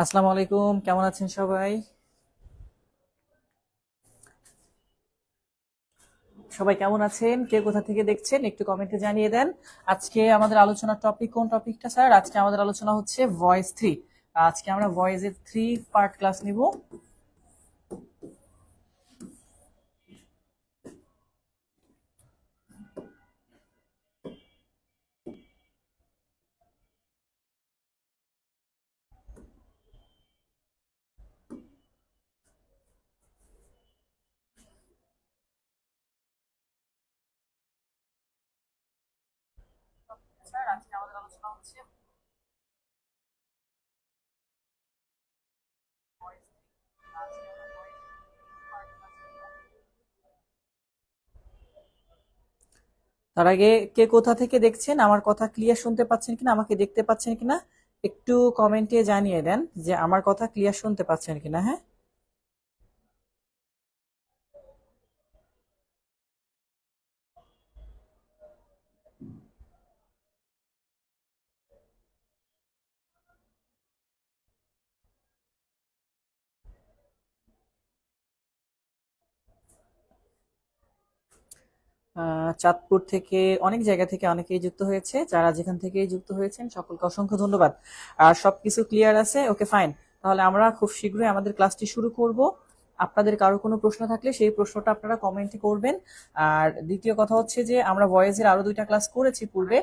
আসসালামু আলাইকুম, কেমন আছেন সবাই? সবাই কেমন আছেন? কে কোথা থেকে দেখছেন একটু কমেন্টে জানিয়ে দেন। আজকে আমাদের আলোচনার টপিক কোন টপিকটা স্যার? আজকে আমাদের আলোচনা হচ্ছে ভয়েস 3। আজকে আমরা ভয়েসের 3 পার্ট ক্লাস নিব। স্যার আজকে আমাদের আলোচনা হচ্ছে ভয়েস 3। আজকে আমরা ভয়েস পার্ট ক্লাস নিব। তার আগে কে কোথা থেকে দেখছেন, আমার কথা ক্লিয়ার শুনতে পাচ্ছেন কিনা, আমাকে দেখতে পাচ্ছেন কিনা একটু কমেন্টে জানিয়ে দেন যে আমার কথা ক্লিয়ার শুনতে পাচ্ছেন কিনা। হ্যাঁ, চাঁদপুর থেকে অনেক জায়গা থেকে অনেকেই যুক্ত হয়েছে। যারা যেখান থেকে যুক্ত হয়েছেন সকলকে অসংখ্য ধন্যবাদ। আর সবকিছু ক্লিয়ার আছে? ওকে, ফাইন। তাহলে আমরা খুব শীঘ্রই আমাদের ক্লাসটি শুরু করব। আপনাদের কারো কোনো প্রশ্ন থাকলে সেই প্রশ্নটা আপনারা কমেন্টে করবেন। আর দ্বিতীয় কথা হচ্ছে যে আমরা ভয়েসের আরো 2টা ক্লাস করেছি পূর্বে।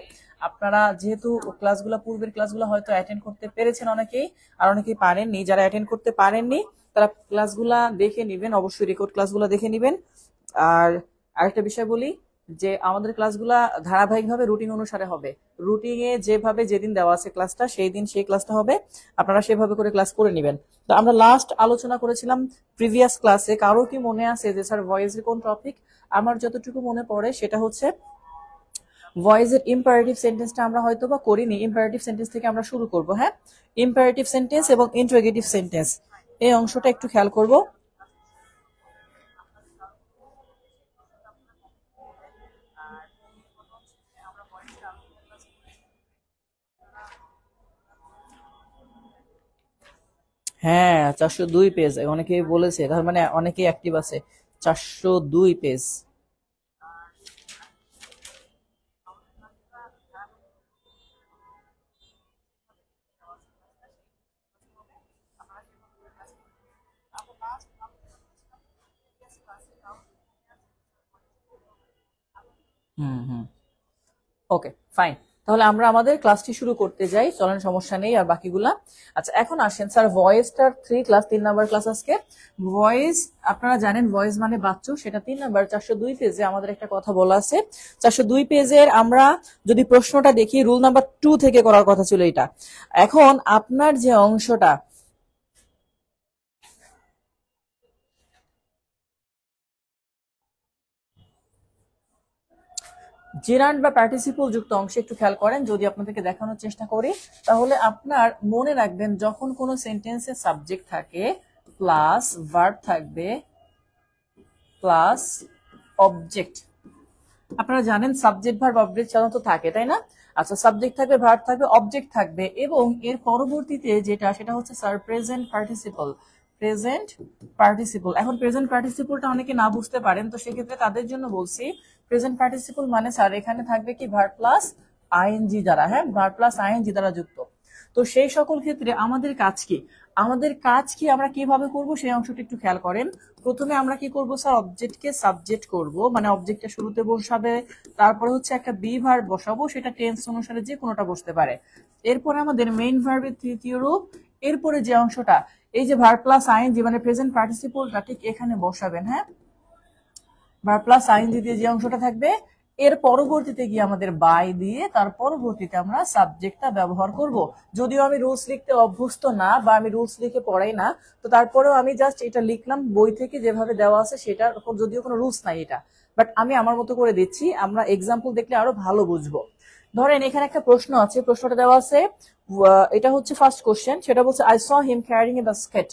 আপনারা যেহেতু ক্লাসগুলো পূর্বের ক্লাসগুলো হয়তো অ্যাটেন্ড করতে পেরেছেন অনেকেই, আর অনেকেই পারেননি। যারা অ্যাটেন্ড করতে পারেননি তারা ক্লাসগুলা দেখে নেবেন, অবশ্যই রেকর্ড ক্লাসগুলো দেখে নেবেন। আর আরেকটা বিষয় বলি যে আমাদের ক্লাসগুলা ধারাবাহিকভাবে রুটিন অনুসারে হবে। রুটিনে যেভাবে যেদিন দেওয়া আছে ক্লাসটা সেই দিন সেই ক্লাসটা হবে, আপনারা সেভাবে করে ক্লাস করে নেবেন। তো আমরা লাস্ট আলোচনা করেছিলাম প্রিভিয়াস ক্লাসে, কারো কি মনে আছে যে স্যার ভয়েসের কোন টপিক? আমার যতটুকু মনে পড়ে সেটা হচ্ছে ভয়েসের ইম্পারেটিভ সেন্টেন্সটা আমরা হয়তো বা করিনি। ইম্পারেটিভ সেন্টেন্স থেকে আমরা শুরু করব। হ্যাঁ, ইম্পারেটিভ সেন্টেন্স এবং ইন্টারোগেটিভ সেন্টেন্স এই অংশটা একটু খেয়াল করব। হ্যাঁ, 402 পেজ অনেকেই বলেছে, তার মানে অনেকেই অ্যাক্টিভ আছে। 402 পেজ। হুম হুম, ওকে, ফাইন। তাহলে আমরা আমাদের ক্লাসটি শুরু করতে যাই, চলেন, সমস্যা নেই। আর বাকিগুলা আচ্ছা, এখন আসেন স্যার ভয়েসটার 3 ক্লাস, 3 নাম্বার ক্লাস আজকে। ভয়েস, আপনারা জানেন ভয়েস মানে বাচ্চু, সেটা 3 নাম্বার 402 পেজে আমাদের একটা কথা বলা আছে। 402 পেজের আমরা যদি প্রশ্নটা দেখি, রুল নাম্বার 2 থেকে করার কথা ছিল এটা। এখন আপনার যে অংশটা, জেরান্ড বা পার্টিসিপল যুক্ত অংশে একটু খেয়াল করেন। যদি আপনাদেরকে দেখানোর চেষ্টা করি তাহলে আপনার মনে রাখবেন, যখন কোনো সেন্টেন্সে সাবজেক্ট থাকে প্লাস ভার্ব থাকবে প্লাস অবজেক্ট। আপনারা জানেন সাবজেক্ট ভার্ব অবজেক্ট সাধারণত থাকে, তাই না? আচ্ছা, সাবজেক্ট থাকবে, ভার্ব থাকবে, অবজেক্ট থাকবে, এবং এর পরবর্তীতে যেটা সেটা হচ্ছে sir present participle. Present participle, এখন প্রেজেন্ট পার্টিসিপলটা অনেকে না বুঝতে পারেন, তো সেক্ষেত্রে তাদের জন্য বলছি প্রেজেন্ট পার্টিসিপল মানে স্যার এখানে থাকবে কি ভার্ব প্লাস আইএনজি দ্বারা। হ্যাঁ, ভার্ব প্লাস আইএনজি দ্বারা যুক্ত। তো সেই সকল ক্ষেত্রে আমাদের কাজ কি, আমরা কিভাবে করব সেই অংশটা একটু খেয়াল করেন। প্রথমে আমরা কি করব স্যার, অবজেক্টকে সাবজেক্ট করব, মানে অবজেক্টটা শুরুতে বসাবে, তারপরে হচ্ছে একটা বি ভার্ব বসাবো, সেটা টেন্স অনুসারে যে কোনোটা বসতে পারে। এরপরে আমাদের মেইন ভার্বের তৃতীয় রূপ। এরপরে যে অংশটা, এই যে ভার্ব প্লাস আইএনজি মানে প্রেজেন্ট পার্টিসিপলটা ঠিক এখানে বসাবেন। হ্যাঁ, ভার্ব প্লাস আইএনজি দিয়ে যে অংশটা থাকবে, এর পরবর্তীতে গিয়ে আমাদের বাই দিয়ে তার পরবর্তীতে আমরা সাবজেক্টটা ব্যবহার করব। যদিও আমি রুলস লিখতে অভ্যস্ত না বা আমি রুলস লিখে পড়াই না, তো তারপরেও আমি জাস্ট এটা লিখলাম বই থেকে যেভাবে দেওয়া আছে, সেটা যদিও কোনো রুলস নাই এটা, বাট আমি আমার মতো করে দিচ্ছি। আমরা এক্সাম্পল দেখলে আরো ভালো বুঝবো। ধরেন এখানে একটা প্রশ্ন আছে, প্রশ্নটা দেওয়া আছে, এটা হচ্ছে ফার্স্ট কোশ্চেন, সেটা বলছে I saw him carrying a basket.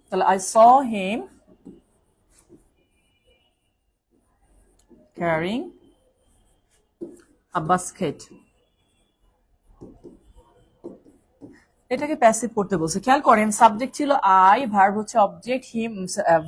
তাহলে I saw him carrying a basket. এটাকে প্যাসিভ করতে বলছে। খেয়াল করেন সাবজেক্ট ছিল আই, ভার্ব হচ্ছে অবজেক্ট, হিম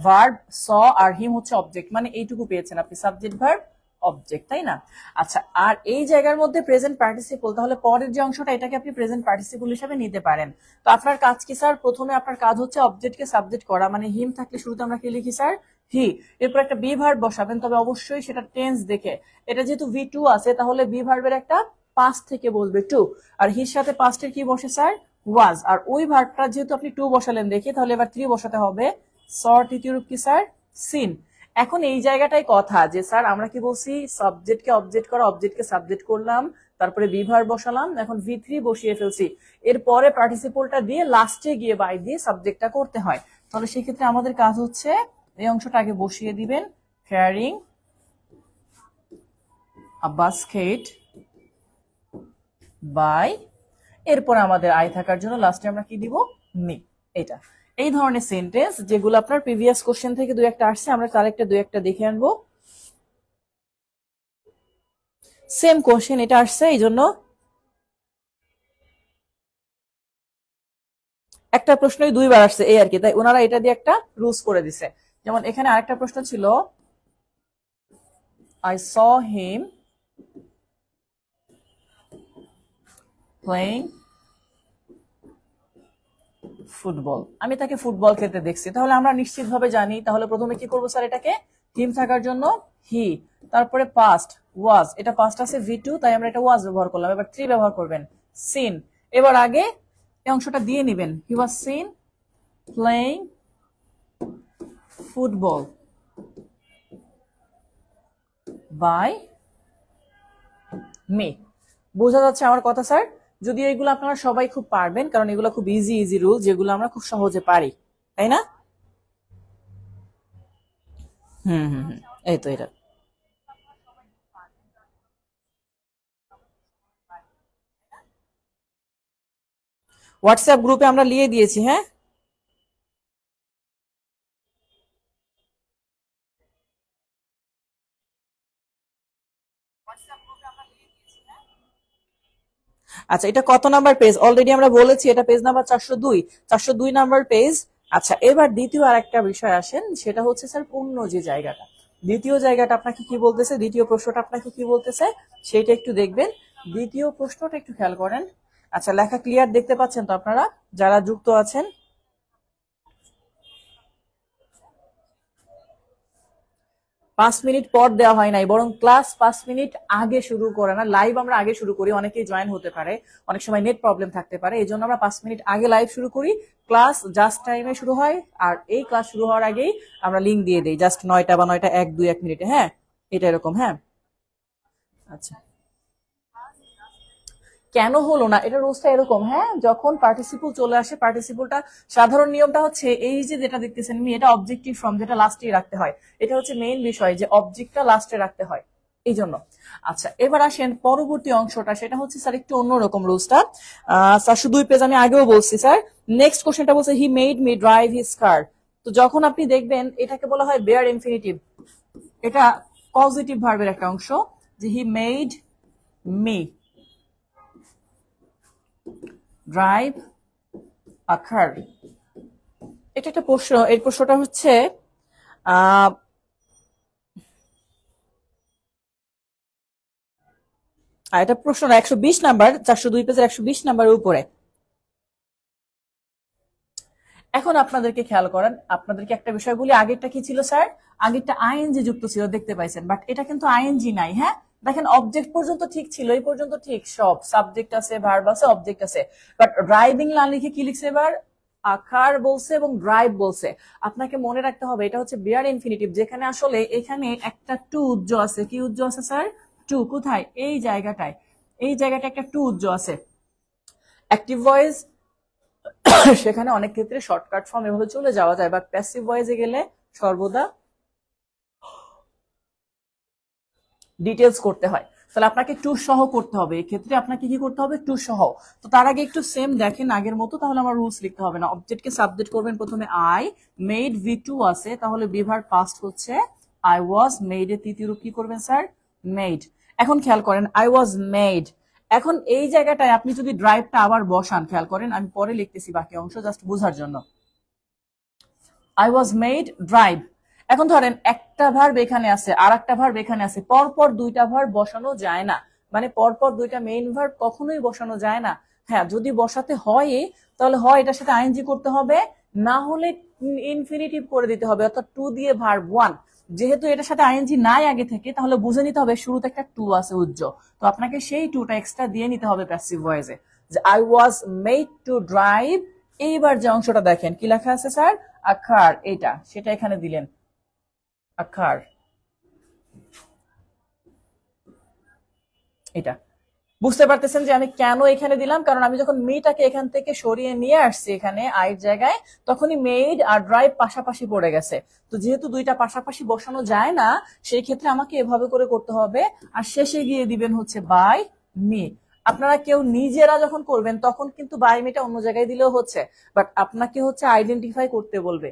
ভার্ব, স আর হিম হচ্ছে অবজেক্ট, মানে এইটুকু পেয়েছেন আপনি, সাবজেক্ট ভার্ব অবজেক্ট, তাই না? আচ্ছা, আর এই জায়গার মধ্যে প্রেজেন্ট পার্টিসিপল, তাহলে পরের যে অংশটা এটাকে আপনি প্রেজেন্ট পার্টিসিপল হিসেবে নিতে পারেন। তো আপনার কাজ কি স্যার? প্রথমে আপনার কাজ হচ্ছে অবজেক্টকে সাবজেক্ট করা, মানে হিম থাকলে শুরুতে আমরা কি লিখি স্যার? হি। এরপর একটা বি ভার্ব বসাবেন, তবে অবশ্যই সেটা টেন্স দেখে। এটা যেহেতু V2 আছে তাহলে বি ভার্বের একটা পাস্ট থেকে বলবে টু, আর হির সাথে পাস্টের কি বসে স্যার? ওয়াজ। আর ওই ভার্বটা যেহেতু আপনি টু বসালেন দেখে, তাহলে এবার 3 বসাতে হবে। স তৃতীয় রূপ কি স্যার? সিন। এখন এই জায়গাটাই কথা যে স্যার আমরা কি বলছি, সাবজেক্টকে অবজেক্ট করা, অবজেক্টকে সাবজেক্ট করলাম, তারপরে বি ভার্ব বসালাম, এখন V3 বসিয়ে ফেলছি, এরপরে পার্টিসিপলটা দিয়ে লাস্টে গিয়ে বাই দিয়ে সাবজেক্টটা করতে হয়। তাহলে সেই ক্ষেত্রে আমাদের কাজ হচ্ছে এই অংশটা আগে বসিয়ে দিবেন, ক্যারিং আ বাস্কেট বাই, এরপর আমাদের আই থাকার জন্য লাস্টে আমরা কি দিব? মি। এটা এই ধরনের সেন্টেন্স যেগুলো আপনার প্রিভিয়াস কোশ্চেন থেকে দুই একটা আসছে, আমরা কারেক্টে দুই একটা দেখে আনবো। সেম কোশ্চেন এটা আসছে, এই জন্য একটা প্রশ্নই দুইবার আসছে এই আর কি, তাই ওনারা এটা দিয়ে একটা রুলস করে দিছে। যেমন এখানে আরেকটা প্রশ্ন ছিল, I saw him playing football, আমি তাকে ফুটবল খেলতে দেখছি। তাহলে আমরা নিশ্চিতভাবে জানি, তাহলে প্রথমে কি করবো স্যার? এটাকে হিম থাকার জন্য হি, তারপরে পাস্ট ওয়াজ, এটা পাস্ট আছে V2, তাই আমরা এটা ওয়াজ ব্যবহার করলাম। এবার 3 ব্যবহার করবেন, সিন। এবার আগে এই অংশটা দিয়ে নিবেন, he was seen playing football by me. বোঝা যাচ্ছে আমার কথা স্যার? যদি এগুলো আপনারা সবাই খুব পারবেন, কারণ এগুলো খুব ইজি ইজি রুল যেগুলো আমরা খুব সহজে পারি, তাই না? হুম হুম হুম, এই তো এটা। হোয়াটসঅ্যাপ গ্রুপে আমরা লিয়ে দিয়েছি, হ্যাঁ। আচ্ছা, এটা কত নাম্বার পেজ? অলরেডি আমরা বলেছি এটা পেজ নাম্বার 402, 402 নাম্বার পেজ। আচ্ছা, এবার দ্বিতীয় আর একটা বিষয় আসেন, সেটা হচ্ছে স্যার পূর্ণ যে জায়গাটা, দ্বিতীয় জায়গাটা আপনাকে কি বলতেছে, দ্বিতীয় প্রশ্নটা আপনাকে কি বলতেছে সেটা একটু দেখবেন। দ্বিতীয় প্রশ্নটা একটু খেয়াল করেন। আচ্ছা, লেখা ক্লিয়ার দেখতে পাচ্ছেন তো আপনারা যারা যুক্ত আছেন? 5 মিনিট পর দেওয়া হয় নাই, বরং ক্লাস 5 মিনিট আগে শুরু করে না, লাইভ আমরা আগে শুরু করি, অনেকেই জয়েন হতে পারে, অনেক সময় নেট প্রবলেম থাকতে পারে, এই জন্য আমরা 5 মিনিট আগে লাইভ শুরু করি, ক্লাস জাস্ট টাইমে শুরু হয়, আর এই ক্লাস শুরু হওয়ার আগেই আমরা লিঙ্ক দিয়ে দিই, জাস্ট 9টা বা 9টা 1 2 1 মিনিটে, হ্যাঁ। এটা এরকম, হ্যাঁ। আচ্ছা, কেন হলো না, এটা রোজটা এরকম, হ্যাঁ। যখন পার্টিসিপল চলে আসে, পার্টিসিপলটা সাধারণ নিয়মটা হচ্ছে এই যে যেটা দেখতেছেন মি, এটা অবজেক্টিভ ফর্ম, যেটা লাস্টে রাখতে হয়, এটা হচ্ছে মেইন বিষয় যে অবজেক্টটা লাস্টে রাখতে হয়, এই জন্য। আচ্ছা, এবার আসেন পরবর্তী অংশটা, সেটা হচ্ছে স্যার একটু অন্যরকম রুলসটা। 402 পেজ আমি আগেও বলছি স্যার। নেক্সট কোশ্চেনটা বলছে হি মেড মি ড্রাইভ হিজ কার। তো যখন আপনি দেখবেন এটাকে বলা হয় বেয়ার ইনফিনিটিভ, এটা পজিটিভ ভার্বের একটা অংশ, যে he made me drive a car. এটা একটা প্রশ্ন, এই প্রশ্নটা হচ্ছে আহ এটা প্রশ্নটা 120 নাম্বার, 402 পেজের 120 নাম্বারের উপরে। এখন আপনাদেরকে খেয়াল করেন, আপনাদেরকে একটা বিষয় বলি, আগেরটা কি ছিল স্যার? আগেরটা আইএনজি যুক্ত ছিল, দেখতে পাইছেন, বাট এটা কিন্তু আইএনজি নাই, হ্যাঁ। দেখেন অবজেক্ট পর্যন্ত ঠিক ছিল, এই পর্যন্ত ঠিক সব, সাবজেক্ট আছে, ভার্ব আছে, অবজেক্ট আছে, বাট ড্রাইভিং না লিখে কি লিখছে এবার? আকার বলছে এবং ড্রাইভ বলছে। আপনাকে মনে রাখতে হবে এটা হচ্ছে বিয়ার ইনফিনিটিভ, যেখানে আসলে এখানে একটা টু উজ্জ আছে। কি উজ্জ আছে স্যার? টু। কোথায়? এই জায়গাটায়, এই জায়গাটা একটা টু উজ্জ আছে। অ্যাক্টিভ ভয়েস সেখানে অনেক ক্ষেত্রে শর্টকাট ফর্ম এভাবে চলে যাওয়া যায়, বাট প্যাসিভ ভয়েসে গেলে সর্বদা ডিটেলস করতে হয়। তাহলে আপনাকে টু সহ করতে হবে, এই ক্ষেত্রে আপনাকে কি করতে হবে? টু সহ। তো তার আগে একটু সেম দেখেন আগের মতো, তাহলে আমার রুলস লিখতে হবে না। অবজেক্টকে সাবজেক্ট করবেন প্রথমে আই, মেড V2 আছে, তাহলে বিভার পাস্ট হচ্ছে আই ওয়াজ, মেড এর তৃতীয় রূপ কি করবেন স্যার? মেড। এখন খেয়াল করেন, আই ওয়াজ মেড, এখন এই জায়গাটায় আপনি যদি ড্রাইভটা আবার বসান, খেয়াল করেন আমি পরে লিখতেছি বাকি অংশ জাস্ট বোঝার জন্য। I was made drive। এখন ধরেন একটা ভার্ব এখানে আছে আর একটা ভার্ব এখানে আছে, পরপর দুইটা ভার্ব বসানো যায় না, মানে পরপর দুইটা মেইন ভার্ব কখনোই বসানো যায় না। হ্যাঁ, যদি বসাতে হয় তাহলে হয় এটার সাথে আইএনজি করতে হবে, না হলে ইনফিনিটিভ করে দিতে হবে, অর্থাৎ টু দিয়ে ভার্ব ওয়ান। যেহেতু এটার সাথে আইএনজি নাই আগে থেকে, তাহলে বুঝে নিতে হবে শুরুতে একটা টু আছে উজ্জ, তো আপনাকে সেই টুটা এক্সট্রা দিয়ে নিতে হবে প্যাসিভ ভয়েসে, যে I was made to drive. এইবার যে অংশটা দেখেন কি লেখা আছে স্যার, আখার, এটা সেটা এখানে দিলেন আখার, এটা বুঝতে পারতেছেন যে আমি কেন এখানে দিলাম, কারণ আমি যখন মেটাকে এখান থেকে সরিয়ে নিয়ে আসছি এখানে আইয়ের জায়গায়, তখনই মেড আর ড্রাইভ পাশাপাশি পড়ে গেছে। তো যেহেতু দুইটা পাশাপাশি বসানো যায় না, সেই ক্ষেত্রে আমাকে এভাবে করে করতে হবে, আর শেষে গিয়ে দিবেন হচ্ছে বাই মি। আপনারা কেউ নিজেরা যখন করবেন তখন কিন্তু বাই মিটা অন্য জায়গায় দিলেও হচ্ছে, বাট আপনাকে হচ্ছে আইডেন্টিফাই করতে বলবে।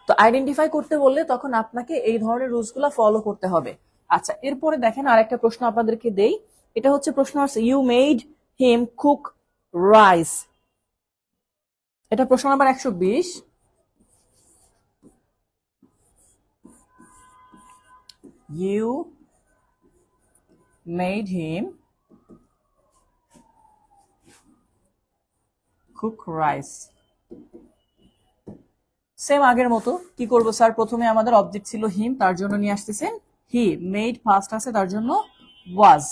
তো আইডেন্টিফাই করতে বললে তখন আপনাকে এই ধরনের রুলস গুলা ফলো করতে হবে। আচ্ছা, এরপরে দেখেন আরেকটা প্রশ্ন আপনাদেরকে দেই, এটা হচ্ছে প্রশ্ন আছে you made him cook rice. এটা প্রশ্ন number 120। You made him cook rice. Same আগের মতো কি করব স্যার, প্রথমে আমাদের অবজেক্ট ছিল হিম, তার জন্য নিয়ে আসতেছেন হি, মেড ফার্স্ট আছে তার জন্য ওয়াজ,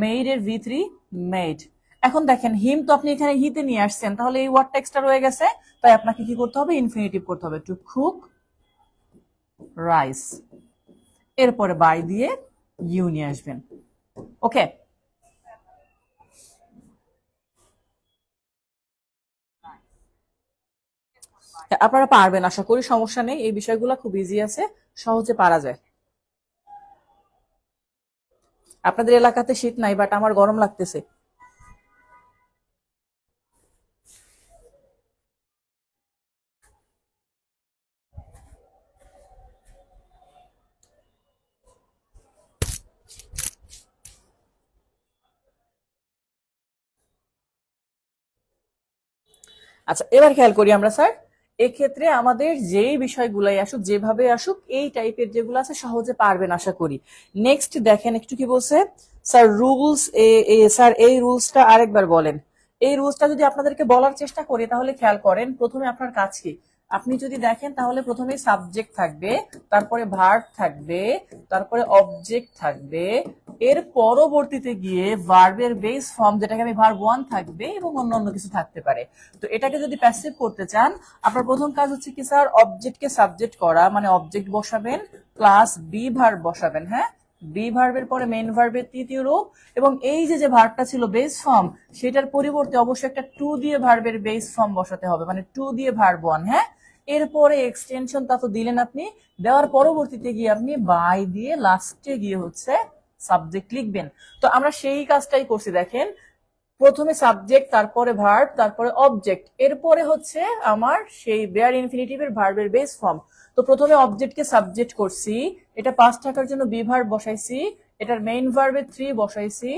মেড এর V3 মেড। এখন দেখেন হিম তো আপনি এখানে হিতে নিয়ে আসছেন, তাহলে এই ওয়ার্ডটা এক্সট্রা রয়ে গেছে, তাই আপনাকে কি করতে হবে, ইনফিনিটিভ করতে হবে, টু কুক রাইস। এরপরে বাই দিয়ে ইউ নিয়ে আসবেন। ওকে, আপনারা পারবেন আশা করি, সমস্যা নেই, এই বিষয়গুলো খুব ইজি আছে, সহজে পারা যায়। আপনাদের এলাকাতে শীত নাই, বাট আমার গরম লাগতেছে। আচ্ছা, এবার খেয়াল করি আমরা স্যার, এক্ষেত্রে আমাদের যেই বিষয়গুলাই আসুক, যেভাবে আসুক, এই টাইপের যেগুলো আছে সহজে পারবেন আশা করি। নেক্সট দেখেন একটু কি বলছে স্যার, রুলস। স্যার এই রুলসটা আরেকবার বলেন। এই রুলসটা যদি আপনাদেরকে বলার চেষ্টা করি তাহলে খেয়াল করেন, প্রথমে আপনার কাজ কি, আপনি যদি দেখেন তাহলে প্রথমে সাবজেক্ট থাকবে, তারপরে ভার্ব থাকবে, তারপরে অবজেক্ট থাকবে, এর পরবর্তীতে গিয়ে ভার্বের বেস ফর্ম যেটাকে আমি ভার্ব ওয়ান থাকবে এবং অন্যান্য কিছু থাকতে পারে। তো এটাকে যদি প্যাসিভ করতে চান, আপনার প্রথম কাজ হচ্ছে কি স্যার, অবজেক্টকে সাবজেক্ট করা, মানে অবজেক্ট বসাবেন প্লাস বি ভার্ব বসাবেন। হ্যাঁ, বি ভার্বের পরে মেইন ভার্বের তৃতীয় রূপ, এবং এই যে ভার্বটা ছিল বেস ফর্ম, সেটার পরিবর্তে অবশ্যই একটা টু দিয়ে ভার্বের বেস ফর্ম বসাতে হবে, মানে টু দিয়ে ভার্ব ওয়ান। হ্যাঁ, এরপরে এক্সটেনশন তা তো দিলেন আপনি, দেওয়ার পরবর্তীতে গিয়ে আপনি বাই দিয়ে লাস্টে গিয়ে হচ্ছে সাবজেক্ট লিখবেন। তো আমরা সেই কাজটাই করছি, দেখেন প্রথমে সাবজেক্ট, তারপরে ভার্ব, তারপরে অবজেক্ট, এরপরে হচ্ছে আমার সেই বেয়ার ইনফিনিটিভের ভার্বের বেস ফর্ম। তো প্রথমে অবজেক্টকে সাবজেক্ট করছি, এটা পাস্ট থাকার জন্য বি ভার্ব বসাইছি, এটার মেইন ভার্বের 3 বসাইছি।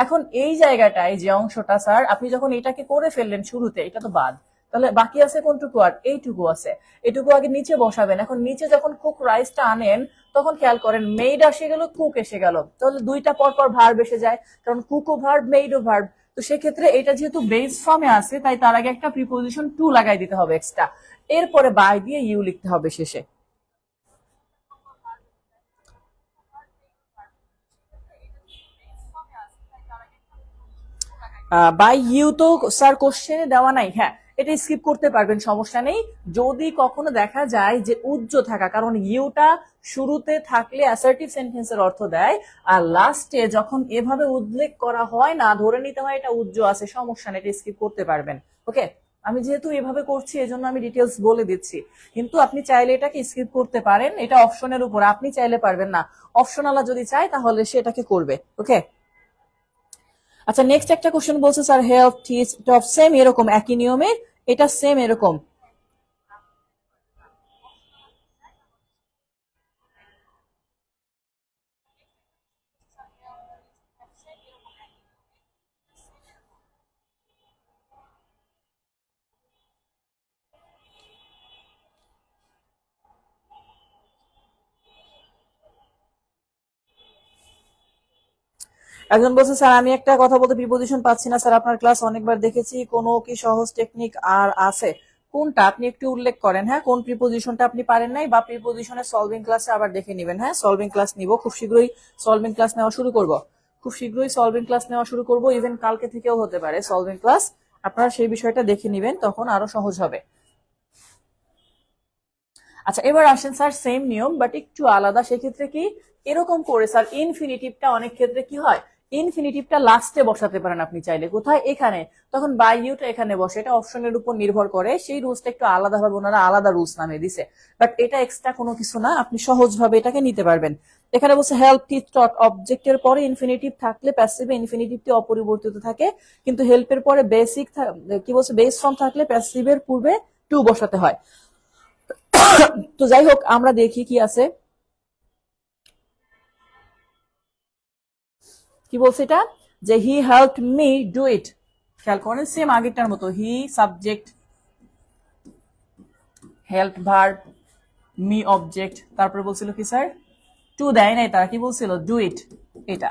এখন এই জায়গাটায় যে অংশটা স্যার, আপনি যখন এটাকে করে ফেললেন শুরুতে, এটা তো বাদ, তাহলে বাকি আছে কোনটুকু, আর এইটুকু আছে, এটুকু আগে নিচে বসাবেন। এখন নিচে যখন কুক রাইসটা আনেন তখন খেয়াল করেন মেড এসে গেল, কুক এসে গেল, তাহলে দুইটা পর পর ভার্ব এসে যায়, কারণ কুকও ভার্ব মেডও ভার্ব। তো সেক্ষেত্রে এটা যেহেতু বেস ফর্মে আছে, তাই তার আগে একটা প্রিপোজিশন টু লাগাই দিতে হবে এক্সট্রা, এরপরে বাই দিয়ে ইউ লিখতে হবে শেষে। বাই ইউ তো স্যার কোশ্চেনে দেওয়া নাই। হ্যাঁ, এটা স্কিপ করতে পারবেন, সমস্যা নেই। যদি কখনো দেখা যায় যে উজ্জ থাকা, কারণ ইউটা শুরুতে থাকলে অ্যাসার্টিভ সেন্টেন্সের অর্থ দেয়, আর লাস্টে যখন এভাবে উল্লেখ করা হয় না, ধরে নিতে হয় এটা উজ্জ আছে, সমস্যা নেই, এটা স্কিপ করতে পারবেন। ওকে, আমি যেহেতু এভাবে করছি এজন্য আমি ডিটেলস বলে দিচ্ছি, কিন্তু আপনি চাইলে এটাকে স্কিপ করতে পারেন, এটা অপশনের উপর, আপনি চাইলে পারবেন না, অপশনালা যদি চায় তাহলে সে এটাকে করবে। ওকে, আচ্ছা নেক্সট একটা কোশ্চেন বলছে sir help teach top, same এরকম একই নিয়মে, এটা সেম এরকম। একজন বলছে স্যার আমি একটা কথা বলতে প্রিপোজিশন পাচ্ছি না স্যার, আপনার ক্লাস অনেকবার দেখেছি, কোনো কি সহজ টেকনিক আর আছে? কোনটা আপনি একটু উল্লেখ করেন, হ্যাঁ কোন প্রিপোজিশনটা আপনি পারেন নাই, বা প্রিপোজিশনের সলভিং ক্লাসে আবার দেখে নেবেন। হ্যাঁ সলভিং ক্লাস নিব, খুব শীঘ্রই সলভিং ক্লাস নেওয়া শুরু করব, খুব শীঘ্রই সলভিং ক্লাস নেওয়া শুরু করব, ইভেন কালকে থেকেও হতে পারে সলভিং ক্লাস। আপনারা সেই বিষয়টা দেখে নেবেন, তখন আরো সহজ হবে। আচ্ছা এবার আসেন স্যার সেম নিয়ম বাট একটু আলাদা, সেক্ষেত্রে কি এরকম করে স্যার ইনফিনিটিভটা অনেক ক্ষেত্রে কি হয়, ইনফিনিটিভটা লাস্টে বসাতে পারেন আপনি চাইলে, কোথায় এখানে, তখন বাই ইউটা এখানে বসে, এটা অপশনের উপর নির্ভর করে, সেই রুলসটা একটু আলাদা ভাবে ওনারা আলাদা রুলস নামে দিছে, বাট এটা এক্সট্রা কোনো কিছু না, আপনি সহজ ভাবে এটাকে নিতে পারবেন। এখানে বলছে হেল্প টিচ টট, অবজেক্টের পরে ইনফিনিটিভ থাকলে প্যাসিভে ইনফিনিটিভটি অপরিবর্তিত থাকে, কিন্তু হেল্পের পরে বেসিক কি বলছে বেস ফর্ম থাকলে প্যাসিভের পূর্বে টু বসাতে হয়। তো যাই হোক আমরা দেখি কি আছে, কি বলছে এটা, যে হি হেল্পড মি ডু ইট, খেয়াল করেন সেম আগেরটার মতো, he subject, help verb, me object, তারপরে বলছিল কি স্যার টু দেয় নাই, তারা কি বলছিল ডু ইট, এটা।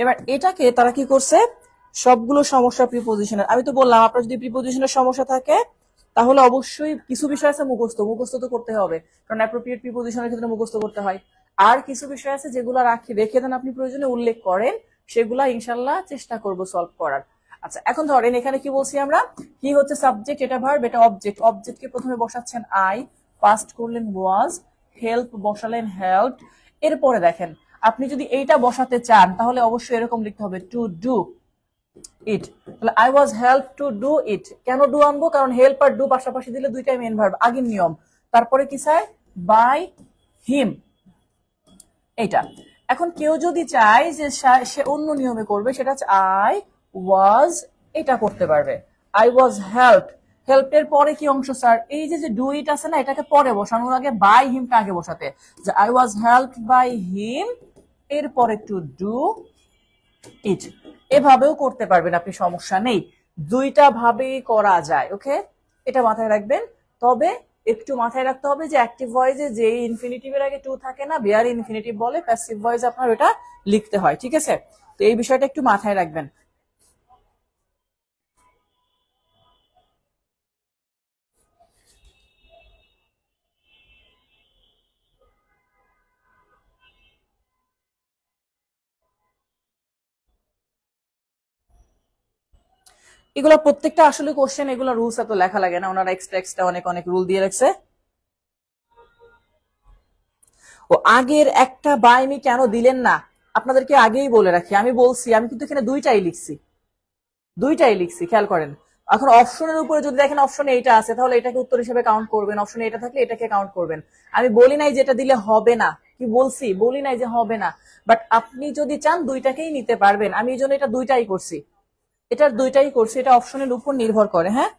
এবার এটাকে তারা কি করছে, সবগুলো সমস্যা প্রিপোজিশনের, আমি তো বললাম আপনার যদি প্রিপোজিশনের সমস্যা থাকে তাহলে অবশ্যই কিছু বিষয় আছে মুখস্থ, মুখস্থ তো করতে হবে, কারণ অ্যাপ্রোপ্রিয়েট প্রিপোজিশনের ক্ষেত্রে মুখস্থ করতে হয়। আর কিছু বিষয় আছে যেগুলো রেখে দেন আপনি প্রয়োজনে উল্লেখ করেন, সেগুলা ইনশাল্লাহ চেষ্টা করব সলভ করার। আচ্ছা এখন ধরেন এখানে কি বলছি আমরা, কি হচ্ছে সাবজেক্ট, এটা ভার্ব, এটা অবজেক্ট, অবজেক্টকে প্রথমে বসাচ্ছেন আই, পাস্ট করলেন ওয়াজ, হেল্প বসালেন হেল্প, এরপরে দেখেন আপনি যদি এইটা বসাতে চান তাহলে অবশ্যই এরকম লিখতে হবে টু ডু ইট, তাহলে I was help to do it, কেন ডু আনবো, কারণ হেল্প আর ডু পাশাপাশি দিলে দুইটাই মেইন ভার্ব, আগের নিয়ম। তারপরে কি স্যার বাই হিম, এটা। এখন কেউ যদি চায় যে সে অন্য নিয়মে করবে, সেটা হচ্ছে আই ওয়াজ, এটা করতে পারবে, আই ওয়াজ হেল্প, হেল্পের পরে কি অংশ স্যার, এই যে যে ডু ইট আছে না, এটাকে পরে বসানোর আগে বাই হিমটা আগে বসাতে, যে I was help by him, এরপরে টু ডু ইট, এভাবেও করতে পারবেন আপনি, সমস্যা নেই, দুইটা ভাবেই করা যায়। ওকে এটা মাথায় রাখবেন, তবে একটু মাথায় রাখতে হবে যে অ্যাক্টিভ ভয়েসে যে ইনফিনিটিভের আগে টু থাকে না, বেয়ার ইনফিনিটিভ বলে, প্যাসিভ ভয়েস আপনার ওটা লিখতে হয়, ঠিক আছে, তো এই বিষয়টা একটু মাথায় রাখবেন। এগুলো প্রত্যেকটা আসলে কোশ্চেন, এগুলো রুলস এত লেখা লাগে না, ওনারা এক্সট্রা এক্সট্রা অনেক অনেক রুল দিয়ে রাখছে। ও আগের একটা বাই মি কেন দিলেন না, আপনাদেরকে আগেই বলে রাখি, আমি বলছি আমি কিন্তু এখানে দুইটাই লিখছি, দুইটাই লিখছি, খেয়াল করেন। এখন অপশনের উপরে যদি দেখেন অপশনে এইটা আছে, তাহলে এটাকে উত্তর হিসেবে কাউন্ট করবেন, অপশনে এটা থাকলে এটাকে কাউন্ট করবেন। আমি বলি নাই যে এটা দিলে হবে না, কি বলছি, বলি নাই যে হবে না, বাট আপনি যদি চান দুইটাকেই নিতে পারবেন, আমি এই জন্য এটা দুইটাই করছি, এটার দুইটাই করছি, এটা অপশনের উপর নির্ভর করে। হ্যাঁ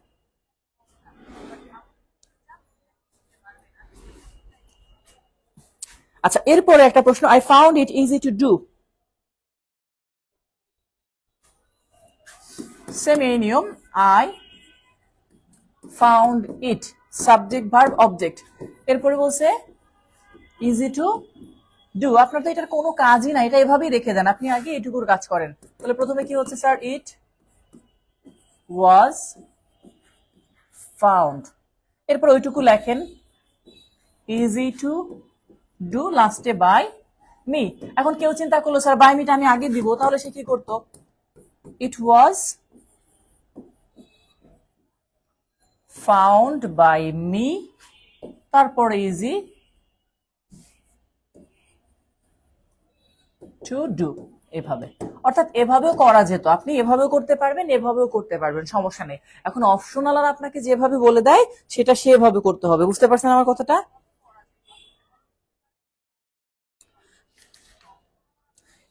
আচ্ছা এরপরে একটা প্রশ্ন, I found it easy to do, same এই নিয়ম, I found it, subject verb object, এরপরে বলছে ইজি টু ডু, আপনার তো এটার কোনো কাজই না, এটা এভাবেই রেখে দেন, আপনি আগে এটুকুর কাজ করেন। তাহলে প্রথমে কি হচ্ছে স্যার, ইট ওয়াজ ফাউন্ড, এরপর ওইটুকু লেখেন ইজি টু ডু, লাস্টে বাই মি। এখন কেউ চিন্তা করলো স্যার বাই মিটা আমি আগে দিব, তাহলে সে কি করতো, ইট ওয়াজ ফাউন্ড বাই মি, তারপরে ইজি টু ডু, এভাবে, অর্থাৎ এভাবেও করা যেত, আপনি এভাবেও করতে পারবেন, এভাবেও করতে পারবেন, সমস্যা নেই। এখন অপশনাল আর আপনাকে যেভাবে বলে দেয় সেটা সেভাবে করতে হবে, বুঝতে পারছেন আমার কথাটা?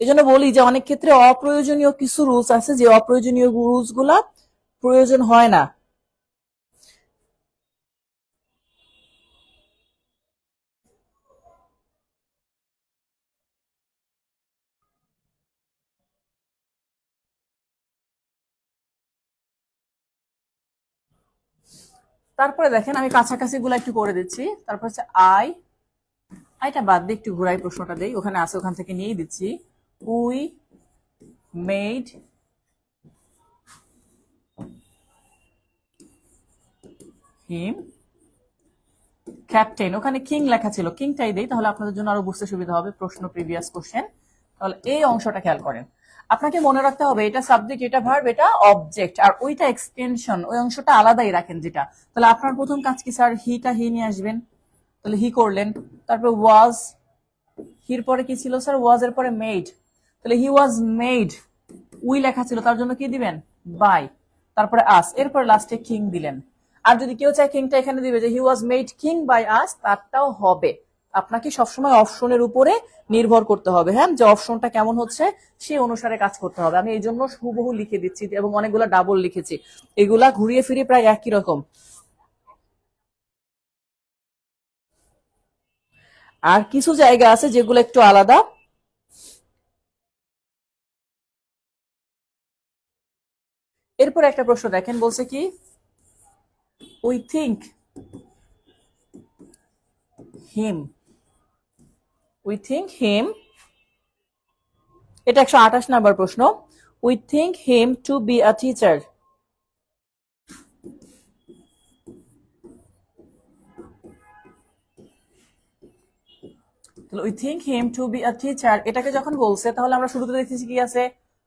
এই জন্য বলি যে অনেক ক্ষেত্রে অপ্রয়োজনীয় কিছু রুলস আছে, যে অপ্রয়োজনীয় রুলস গুলা প্রয়োজন হয় না। তারপরে দেখেন আমি কাছাকাছি গুলা একটু করে দিচ্ছি, তারপর হচ্ছে আইটা বাদ দিয়ে একটু ঘুরাই প্রশ্নটা দেই, ওখানে আছে ওখান থেকে নিয়ে দিচ্ছি, উই মেড হিম ক্যাপ্টেন। ওখানে কিং লেখা ছিল, কিংটাই দেই তাহলে আপনাদের জন্য আরো বুঝতে সুবিধা হবে, প্রশ্ন প্রিভিয়াস কোশ্চেন। তাহলে এই অংশটা খেয়াল করেন, আপনাকে মনে রাখতে হবে এটা সাবজেক্ট, এটা ভার্ব, এটা অবজেক্ট, আর ওইটা এক্সটেনশন, ওই অংশটা আলাদাই রাখেন যেটা। তাহলে আপনার প্রথম কাজ কি স্যার, হিটা হি নিয়ে আসবেন, তাহলে হি করলেন। তারপর ওয়াজ, হির পরে কি ছিল স্যার, ওয়াজ এর পরে মেড, তাহলে হি ওয়াজ মেড, উই লেখা ছিল তার জন্য কি দিবেন, বাই, তারপরে আস, এরপরে লাস্টে কিং দিলেন। আর যদি কেউ চায় কিংটা এখানে দিবে যে he was made king by us, তারটাও হবে। আপনাকে সবসময় অপশনের উপরে নির্ভর করতে হবে, হ্যাঁ, যে অপশনটা কেমন হচ্ছে সেই অনুসারে কাজ করতে হবে। আমি এই জন্য হুবহু লিখে দিচ্ছি এবং অনেকগুলা ডাবল লিখেছি, এগুলা ঘুরিয়ে ফিরিয়ে প্রায় একই রকম। আর কিছু জায়গা আছে যেগুলো একটু আলাদা। এরপর একটা প্রশ্ন দেখেন, বলছে কি we think him, we think him, এটা 128 নাম্বার প্রশ্ন। We think him to be a teacher, তাহলে we think him to be a teacher, এটাকে যখন বলছে তাহলে আমরা শুরুতে দেখতেছি কি আছে,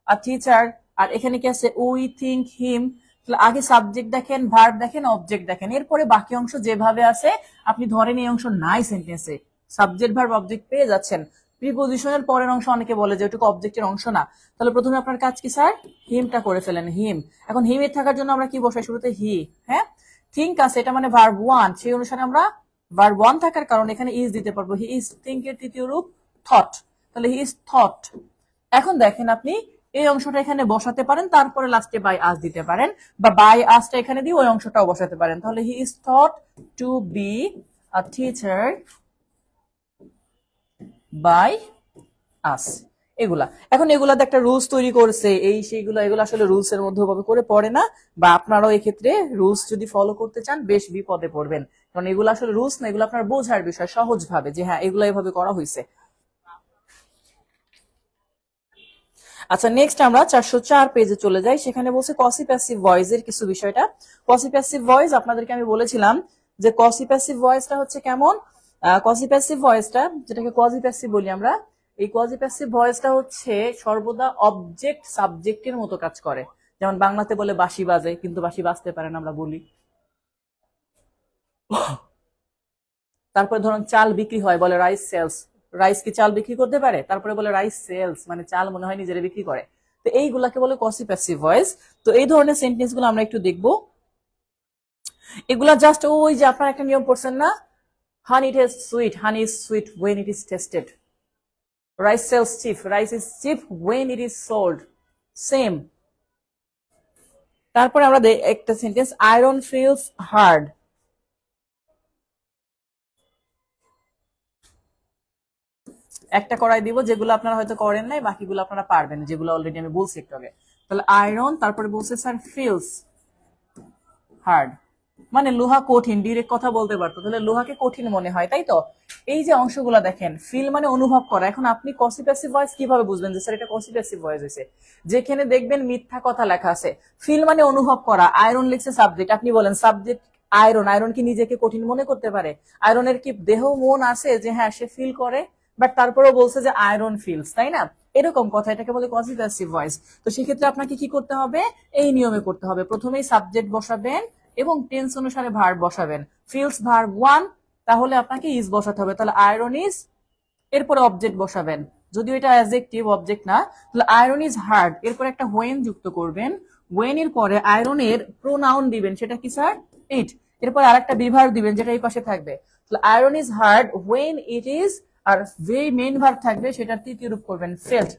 আ টিচার, আর এখানে কি আছে উই থিঙ্ক হিম। তাহলে আগে সাবজেক্ট দেখেন, ভার্ব দেখেন, অবজেক্ট দেখেন, এরপরে বাকি অংশ যেভাবে আছে আপনি ধরেন এই অংশ নাই সেন্টেন্সে, সাবজেক্ট ভার্ব অবজেক্ট পেয়ে যাচ্ছেন। প্রিপোজিশনের পরের অংশ অনেকে বলে যে ওটুকু অবজেক্টের অংশ না, তাহলে প্রথমে আপনার কাজ কি স্যার, হিমটা করে ফেলেন, হিম। এখন হিমের থাকার জন্য আমরা কি বসাই, শুরুতে হি, হ্যাঁ, থিঙ্ক আছে এটা মানে ভার্ব ওয়ান, সেই অনুসারে আমরা ভার্ব ওয়ান থাকার কারণে এখানে ইজ দিতে পারবো, হি ইজ থিঙ্ক এর তৃতীয় রূপ থট, তাহলে হি ইজ থট। এখন দেখেন আপনি এই অংশটা এখানে বসাতে পারেন, তারপরে লাস্টে বাই আস দিতে পারেন, বা বাই আসটা এখানে দিয়ে ওই অংশটাও বসাতে পারেন। তাহলে he is thought to be a teacher by us, এগুলা। এখন এগুলাতে একটা রুলস তৈরি করছে, এই সেইগুলো, এগুলো আসলে রুলস এর মধ্যে ভাবে করে পড়ে না, বা আপনারাও এক্ষেত্রে রুলস যদি ফলো করতে চান বেশ বিপদে পড়বেন, কারণ এগুলো আসলে রুলস না, এগুলো আপনার বোঝার বিষয় সহজ ভাবে যে হ্যাঁ এগুলো এভাবে করা হয়েছে। আচ্ছা, নেক্সট আমরা 404 পেজে চলে যাই, সেখানে বলছে কসি প্যাসিভ ভয়েস এর কিছু বিষয়টা। কসি প্যাসিভ ভয়েস আপনাদেরকে আমি বলেছিলাম যে কসি প্যাসিভ ভয়েসটা হচ্ছে কেমন, কসি প্যাসিভ ভয়েসটা যেটাকে কজি প্যাসিভ বলি আমরা, এই কজি প্যাসিভ ভয়েসটা হচ্ছে সর্বদা অবজেক্ট সাবজেক্টের মতো কাজ করে। যেমন বাংলাতে বলে বাঁশি বাজে, কিন্তু বাঁশি বাজতে পারে না, আমরা বলি। তারপরে ধরুন চাল বিক্রি হয়, বলে রাইস সেলস, রাইস কি চাল বিক্রি করতে পারে, তারপরে বলে রাইস সেলস, মানে চাল মনে হয় নিজেরা বিক্রি করে। তো এইগুলাকে বলে কসি প্যাসিভ ভয়েস। তো এই ধরনের সেন্টেন্স গুলো আমরা একটু দেখবো। এগুলা জাস্ট ওই যে আপনারা একটা নিয়ম পড়ছেন না, honey it is sweet, honey is sweet when it is tested, rice sells cheap, rice is cheap when it is sold, same. তারপরে আমরা একটা সেন্টেন্স, আয়রন ফিলস হার্ড, একটা করাই দিব, যেগুলো আপনারা হয়তো করেন নাই বাকিগুলো আপনারা পারবেন, যেগুলো অলরেডি আমি বলছি একটু আগে। তাহলে আয়রন, তারপরে বলছে স্যার ফিলস হার্ড, মানে লোহা কঠিন, ডিরেক্ট কথা বলতে পারতো, তাহলে লোহাকে কঠিন মনে হয়, তাই তো। এই যে অংশগুলো দেখেন, ফিল মানে অনুভব করা। এখন আপনি কসি প্যাসিভ ভয়েস কিভাবে বুঝবেন যে স্যার এটা কসি প্যাসিভ ভয়েস হয়েছে, যেখানে দেখবেন মিথ্যা কথা লেখা আছে, ফিল মানে অনুভব করা, আয়রন লিখছে সাবজেক্ট, আপনি বলেন সাবজেক্ট আয়রন, আয়রন কি নিজেকে কঠিন মনে করতে পারে? আয়রনের কি দেহ মন আছে যে হ্যাঁ সে ফিল করে, বাট তারপরেও বলছে যে আয়রন ফিলস, তাই না? এরকম কথা, এটাকে বলে কসি প্যাসিভ ভয়েস। তো সেক্ষেত্রে আপনাকে কি করতে হবে, এই নিয়মে করতে হবে, প্রথমেই সাবজেক্ট বসাবেন এবং টেন্স অনুসারে ভার্ব বসাবেন। ফিলস ভার্ব ওয়ান, তাহলে আপনাকে ইজ বসাতে হবে, তাহলে আয়রন ইজ, এরপরে অবজেক্ট বসাবেন, যদিও এটা অ্যাডজেক্টিভ অবজেক্ট না, তাহলে আয়রন ইজ হার্ড, এরপরে একটা হোয়েন যুক্ত করবেন, হোয়েন এর পরে আয়রনের প্রোনাউন দিবেন, সেটা কি স্যার, ইট, এরপর আরেকটা বিভার দিবেন যেটা এই পাশে থাকবে, তাহলে iron is hard when it is, আর যেই মেইন ভার্ব থাকবে সেটার তৃতীয় রূপ করবেন ফেল্ট।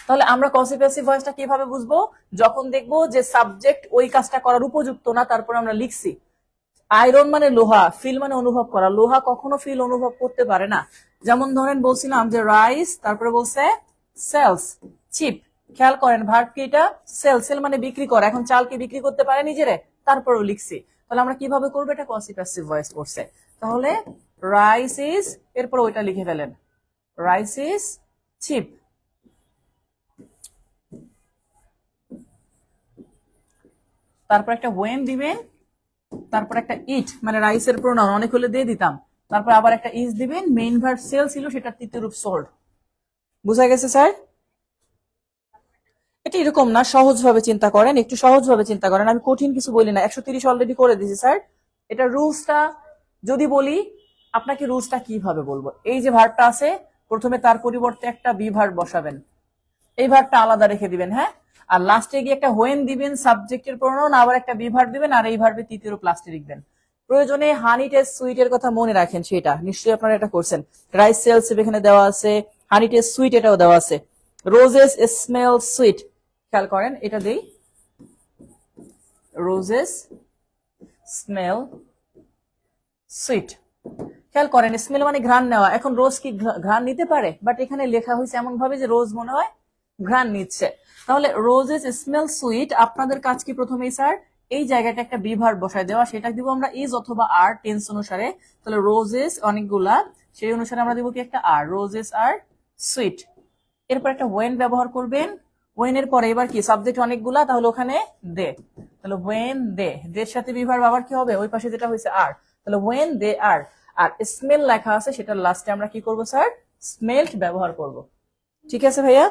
তাহলে আমরা কসি প্যাসিভ ভয়েসটা কিভাবে বুঝবো, যখন দেখবো যে সাবজেক্ট ওই কাজটা করার উপযুক্ত না, তারপর আমরা লিখছি আয়রন মানে লোহা, ফিল মানে অনুভব করা, লোহা কখনো ফিল অনুভব করতে পারে না। যেমন ধরেন বলছিলাম যে রাইস, তারপরে বলছে সেলস চিপ, খেয়াল করেন ভার্ব কি এটা, সেল, সেল মানে বিক্রি করা, এখন চাল কি বিক্রি করতে পারে নিজেরে, তারপরেও লিখছি। তাহলে আমরা কিভাবে করবো, এটা কসি প্যাসিভ ভয়েস করছে। তাহলে রাইস ইজ, এরপর ওইটা লিখে ফেলেন, রাইস ইজ চিপ, তারপর একটা ওয়েন দিবেন, তারপর একটা ইট মানে রাইসের প্রোনাউন, অনেক হলে দিয়ে দিতাম, তারপর আবার একটা ইজ দিবেন, মেইন ভার্ব সেল ছিল সেটা তৃতীয় রূপ সোল্ড। বুঝা গেছে স্যার? এটা এরকম না, সহজ ভাবে চিন্তা করেন, একটু সহজ ভাবে চিন্তা করেন, আমি কঠিন কিছু বলি না। 130 অলরেডি করে দিয়েছি স্যার। এটা রুলসটা যদি বলি, আপনাকে রুলসটা কিভাবে বলবো, এই যে ভার্বটা আছে প্রথমে তার পরিবর্তে একটা বি ভার্ব বসাবেন, এই ভার্বটা আলাদা রেখে দিবেন, হ্যাঁ, আর লাস্টে গিয়ে একটা হোয়েন দিবেন সাবজেক্টের প্রোনাউন, আবার একটা বি ভার্ব দিবেন, আর এই ভার্বে তৃতীয় রূপ লাস্টে লিখবেন। প্রয়োজনে হানি টেস্ট সুইটের কথা মনে রাখেন, সেটা নিশ্চয়ই আপনারা এটা করছেন। রাইস সেলস এখানে দেওয়া আছে, হানি টেস্ট সুইট এটাও দেওয়া আছে, রোজেস স্মেল সুইট, খেয়াল করেন এটা দেই, রোজেস স্মেল সুইট, খেয়াল করেন স্মেল মানে ঘ্রাণ নেওয়া। এখন রোজ কি ঘ্রাণ নিতে পারে? বাট এখানে লেখা হয়েছে এমন ভাবে যে রোজ মনে হয় ঘ্রাণ নিচ্ছে। তাহলে রোজেস স্মেল সুইট, আপনাদের কাজ কি প্রথমেই স্যার এই জায়গাটা একটা বি ভার্ব বসায় দেওয়া, সেটা দিব আমরা ইজ অথবা আর টেন্স অনুসারে। তাহলে রোজেস অনেকগুলা, সেই অনুসারে আমরা দিব কি একটা আর, রোজেস আর সুইট। এরপর একটা ওয়েন ব্যবহার করবেন, ওয়েন এর পরে এবার কি সাবজেক্ট অনেকগুলা, তাহলে ওখানে দে, তাহলে ওয়েন দে, দের সাথে বি ভার্ব আবার কি হবে ওই পাশে যেটা হয়েছে আর, তাহলে when they R. R smell লেখা আছে সেটার লাস্টে আমরা কি করব স্যার, স্মেলড ব্যবহার করব। ঠিক আছে ভাইয়া?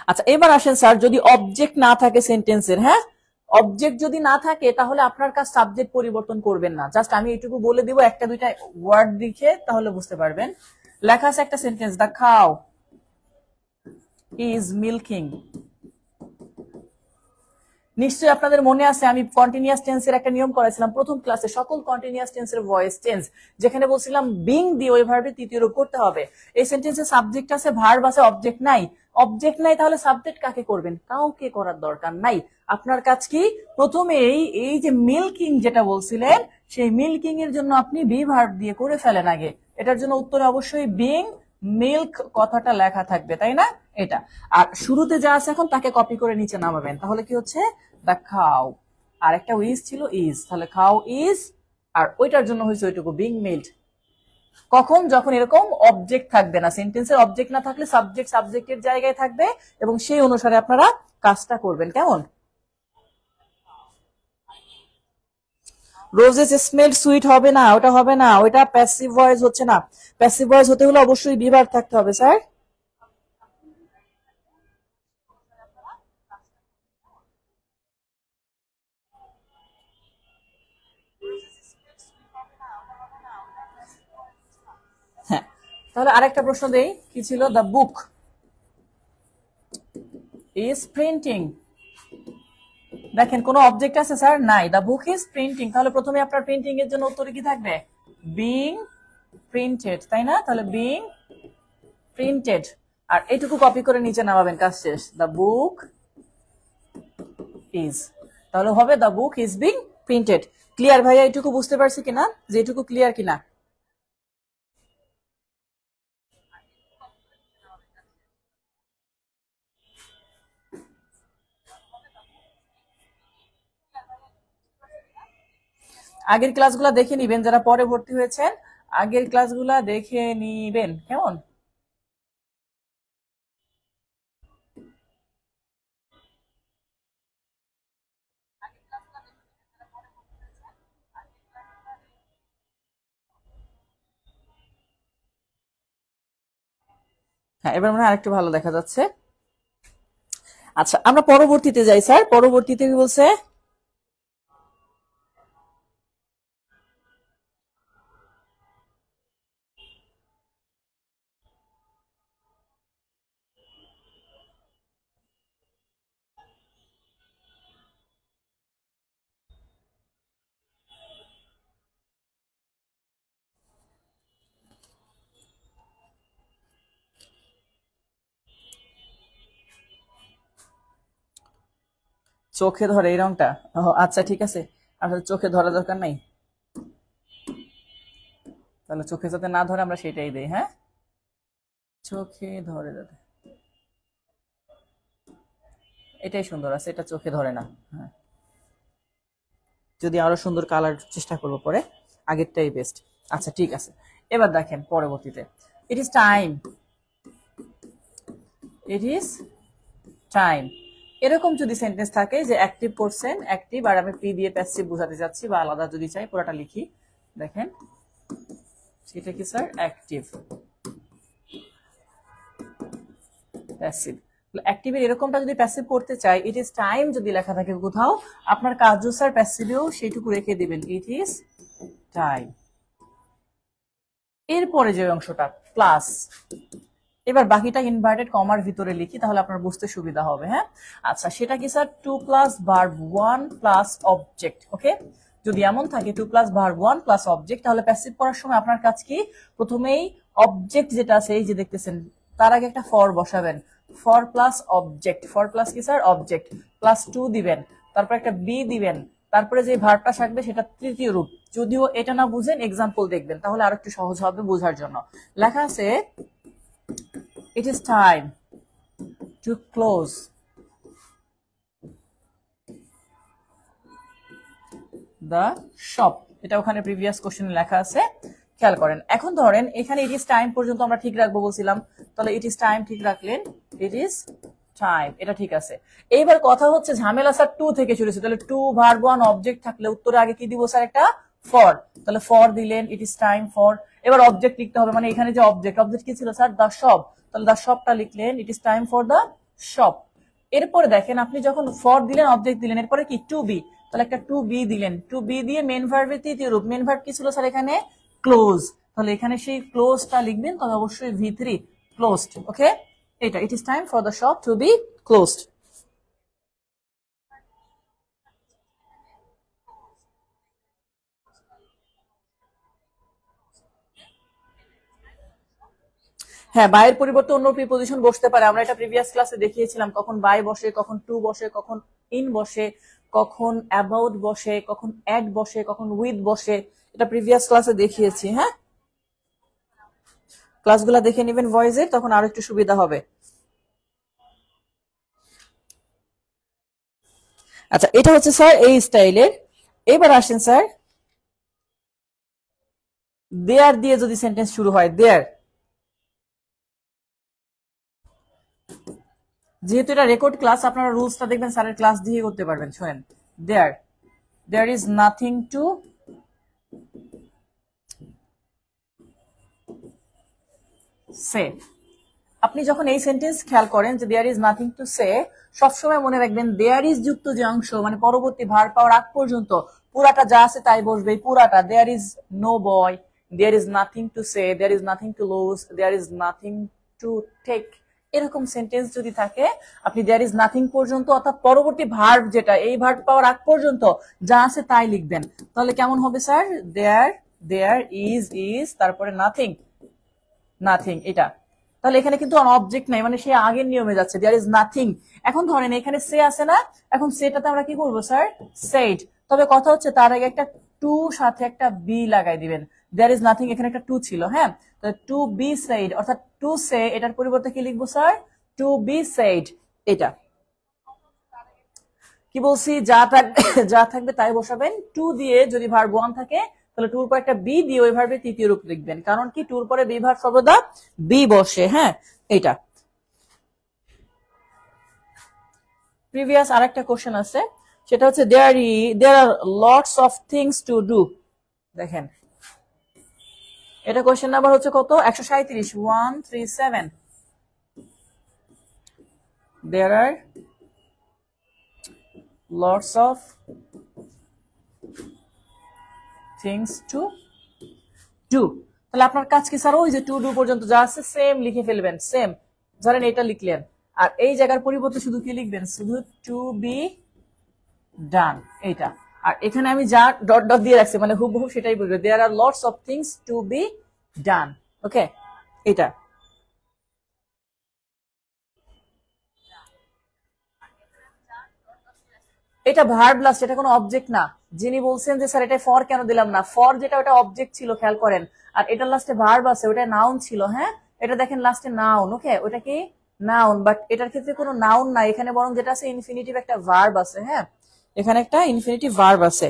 আচ্ছা এবার আসেন স্যার, যদি অবজেক্ট না থাকে সেন্টেন্সের, হ্যাঁ, অবজেক্ট যদি না থাকে তাহলে আপনার কাজ সাবজেক্ট পরিবর্তন করবেন না। জাস্ট আমি এইটুকু বলে দিব, একটা দুইটা ওয়ার্ড লিখে তাহলে বুঝতে পারবেন। লেখা আছে একটা sentence, the cow is milking. নিশ্চয়ই আপনাদের মনে আছে আমি কন্টিনিউয়াস টেন্সের একটা নিয়ম করেছিলাম প্রথম ক্লাসে, সকল কন্টিনিউয়াস টেন্সের ভয়েস চেঞ্জ, যেখানে বলছিলাম বিং দিয়ে ওই ভার্বের তৃতীয় রূপ করতে হবে। এই সেন্টেন্সে সাবজেক্ট আছে, ভার্ব আছে, অবজেক্ট নাই। অবজেক্ট নাই তাহলে সাবজেক্ট কাকে করবেন? কাউকে করার দরকার নাই। আপনার কাজ কি, প্রথমে এই যে মিল্কিং যেটা বলছিলেন, সেই মিল্কিং এর জন্য আপনি বি ভার্ব দিয়ে করে ফেলেন আগে। এটার জন্য উত্তরে অবশ্যই বিং মিল্ক কথাটা লেখা থাকবে, তাই না? এটা আর শুরুতে যা আছে এখন তাকে কপি করে নিচে নামাবেন, তাহলে কি হচ্ছে দ্য খাও, আর একটা ইজ ছিল ইজ, তাহলে খাও ইজ, আর ওইটার জন্য হয়েছে ওইটুকু বিং মিল্ড। কখন? যখন এরকম অবজেক্ট থাকবে না, সেন্টেন্সের অবজেক্ট না থাকলে সাবজেক্ট সাবজেক্টের জায়গায় থাকবে এবং সেই অনুসারে আপনারা কাজটা করবেন। কেমন? রোজেস স্মেল সুইট হবে না, ওটা হবে না, ওইটা প্যাসিভ ভয়েস হচ্ছে না। প্যাসিভ ভয়েস হতে হলে অবশ্যই বিভাগ থাকতে হবে স্যার। হ্যাঁ, তাহলে আরেকটা প্রশ্ন দেই, কি ছিল? The book is printing. দেখেন কোনো অবজেক্ট আছে স্যার? নাই। দ্য বুক ইজ প্রিন্টিং, তাহলে প্রথমে আপনার প্রিন্টিং এর জন্য উত্তরে কি থাকবে? বিং প্রিন্টেড, তাই না? তাহলে বিং প্রিন্টেড, আর এটুকু কপি করে নিচে নামাবেন, কাজ শেষ। দ্য বুক ইজ, তাহলে হবে the book is being printed. Clear ভাইয়া? এটুকু বুঝতে পারছি কিনা, যে এটুকু ক্লিয়ার কিনা? আগের ক্লাসগুলা দেখে নিবেন, যারা পরে ভর্তি হয়েছেন আগের ক্লাসগুলা দেখে নিবেন, কেমন? হ্যাঁ, এবার মনে হয় আরেকটু ভালো দেখা যাচ্ছে। আচ্ছা আমরা পরবর্তীতে যাই স্যার, পরবর্তীতে কি বলছে? চোখে ধরে এই রংটা? ও আচ্ছা ঠিক আছে, আসলে চোখে ধরা দরকার নাই, তাহলে চোখে যাতে না ধরে আমরা সেটাই দেই। হ্যাঁ, চোখে ধরে যাতে। এটাই সুন্দর আছে, এটা চোখে ধরে না। হ্যাঁ, যদি আরো সুন্দর কালার চেষ্টা করবো পরে, আগেরটাই বেস্ট। আচ্ছা ঠিক আছে, এবার দেখেন পরবর্তীতে, ইট is time, it is time. এরকম যদি সেন্টেন্স থাকে যে অ্যাক্টিভ করছেন, অ্যাক্টিভ, আর আমি পি দিয়ে প্যাসিভ বোঝাতে যাচ্ছি, বা আলাদা যদি চাই পুরোটা লিখি। দেখেন সেটা কি স্যার? Active, passive. অ্যাক্টিভের এরকমটা যদি প্যাসিভ করতে চাই, ইট ইজ টাইম যদি লেখা থাকে কোথাও, আপনার কাজ স্যার প্যাসিভেও সেইটুকু রেখে দিবেন, ইট ইজ টাইম। এরপরে যে অংশটা প্লাস, এবার বাকিটা ইনভার্টেড কমার ভিতরে লিখি, তাহলে আপনার বুঝতে সুবিধা হবে। হ্যাঁ, আচ্ছা সেটা কি sir? 2 plus verb 1 plus object. Okay, যদি এমন থাকে 2 প্লাস ভার্ব 1 প্লাস অবজেক্ট, তাহলে প্যাসিভ করার সময় আপনার কাজ কি? প্রথমেই অবজেক্ট যেটা আছে, এই যে দেখতেছেন, তার আগে একটা ফর বসাবেন, for plus object. For plus কি স্যার? অবজেক্ট, প্লাস 2 দিবেন, তারপর একটা বি দিবেন, তারপরে যে ভার্বটা থাকবে সেটা তৃতীয় রূপ। যদিও এটা না বুঝেন, এক্সাম্পল দেখবেন, তাহলে আরো একটু সহজ হবে বোঝার জন্য। লেখা আছে it is time to close the shop। এটা ওখানে প্রিভিয়াস কোশ্চেনে লেখা আছে, খেয়াল করেন। এখন ধরেন এখানে it is time পর্যন্ত আমরা ঠিক রাখবো বলছিলাম, তাহলে it is time ঠিক রাখলেন, it is time, এটা ঠিক আছে। এইবার কথা হচ্ছে ঝামেলা স্যার 2 থেকে শুরু হয়েছে, তাহলে 2 ভার্ব 1 অবজেক্ট থাকলে উত্তরে আগে কি দিব স্যার? একটা ফর, তাহলে ফর দিলেন, it is time for। এবার অবজেক্ট লিখতে হবে, মানে এখানে যে অবজেক্ট কি ছিল স্যার? the shop, তাহলে the shopটা লিখলেন, it is time for the shop। এরপরে দেখেন আপনি যখন ফর দিলেন, অবজেক্ট দিলেন, এরপরে কি? টু বি, তাহলে একটা টু বি দিলেন, টু বি দিয়ে মেন ভার্বের তৃতীয় রূপ। মেন ভার্ব কি ছিল স্যার এখানে? ক্লোজ, তাহলে এখানে সেই ক্লোজটা লিখবেন, তবে অবশ্যই V3, ক্লোজড। ওকে, এটা it is time for the shop to be closed. হ্যাঁ, বাইয়ের পরিবর্তে অন্য প্রিপজিশন বসতে পারে, আমরা এটা প্রিভিয়াস ক্লাসে দেখিয়েছিলাম, কখন বাই বসে, কখন টু বসে, কখন ইন বসে, কখন অ্যাবাউট বসে, কখন অ্যাট বসে, কখন উইথ বসে, এটা প্রিভিয়াস ক্লাসে দেখিয়েছি। হ্যাঁ, ক্লাসগুলো দেখে নেবেন ভয়েসে, তখন আরো একটু সুবিধা হবে। আচ্ছা, এটা হচ্ছে স্যার এই স্টাইলের। এবার আসেন স্যার, দেয়ার দিয়ে যদি সেন্টেন্স শুরু হয়, দেয়ার, যেহেতু এটা রেকর্ড ক্লাস, আপনারা রুলসটা দেখবেন স্যারের ক্লাস দিয়ে করতে পারবেন। শোনেন, there, there is nothing to say. আপনি যখন এই সেন্টেন্স খেয়াল করেন যে there is nothing to say, সবসময় মনে রাখবেন দেয়ার ইজ যুক্ত যে অংশ, মানে পরবর্তী ভার পাওয়ার আগ পর্যন্ত পুরাটা যা আছে তাই বসবে, পুরাটা। There is no boy, there is nothing to say, there is nothing to lose, there is nothing to take. এরকম সেন্টেন্স যদি থাকে, আপনি দেয়ার ইজ নাথিং পর্যন্ত, অর্থাৎ পরবর্তী ভার্ব যেটা, এই ভার্ব পাওয়ার আগ পর্যন্ত যা আছে তাই লিখবেন। তাহলে কেমন হবে স্যার? দেয়ার, দেয়ার ইজ, তারপরে নাথিং, নাথিং, এটা। তাহলে এখানে কিন্তু অবজেক্ট নাই, মানে সে আগের নিয়মে যাচ্ছে, দেয়ার ইজ নাথিং। এখন ধরেন এখানে সে আছে না, এখন সেটাতে আমরা কি করবো স্যার? সেড। তবে কথা হচ্ছে তার আগে একটা টু সাথে একটা বি লাগাই দিবেন। দেয়ার ইজ নাথিং, এখানে একটা টু ছিল। হ্যাঁ, টু বি সেড, অর্থাৎ টু সে, এটার পরিবর্তে কি লিখবো স্যার? Two B shed. এটা কি বলছি? যা থাকবে তাই বসাবেন। টু দিয়ে যদি ভার্ব 1 থাকে, তাহলে টুর পর একটা বি দিয়ে ওই ভার্বের তৃতীয় রূপ লিখবেন, কারণ কি টুর পরে বি ভার্ব সর্বদা বি বসে। হ্যাঁ, এটা। প্রিভিয়াস আরেকটা কোশ্চেন আছে, সেটা হচ্ছে there are lots of things to do. দেখেন এটা কোশ্চেন নাম্বার হচ্ছে কত? 137, 137। There are lots of things to do. তাহলে আপনার কাজ কি স্যার? ওই যে টু ডু পর্যন্ত যা আছে সেম লিখে ফেলবেন, সেম। ধরেন এটা লিখলেন, আর এই জায়গার পরিবর্তে শুধু কি লিখবেন? শুধু টু বি ডান, এইটা। আর এখানে আমি যা ডট ডট দিয়ে রাখছি, মানে হুবহু সেটাই বলবে, there are lots of things to be done. Okay, এটা। এটা ভার্ব লাস্ট, এটা কোনো অবজেক্ট না। যিনি বলছেন যে স্যার এটা ফর কেন দিলাম না, ফর যেটা ওটা অবজেক্ট ছিল, খেয়াল করেন। আর এটা লাস্টে ভার্ব আছে, ওটা নাউন ছিল। হ্যাঁ, এটা দেখেন লাস্টে নাউন। ওকে, ওটা কি নাউন, বাট এটার ক্ষেত্রে কোনো নাউন নাই এখানে, বরং যেটা আছে ইনফিনিটিভ একটা ভার্ব আছে। হ্যাঁ, এখানে একটা ইনফিনিটিভ ভার্ব আছে।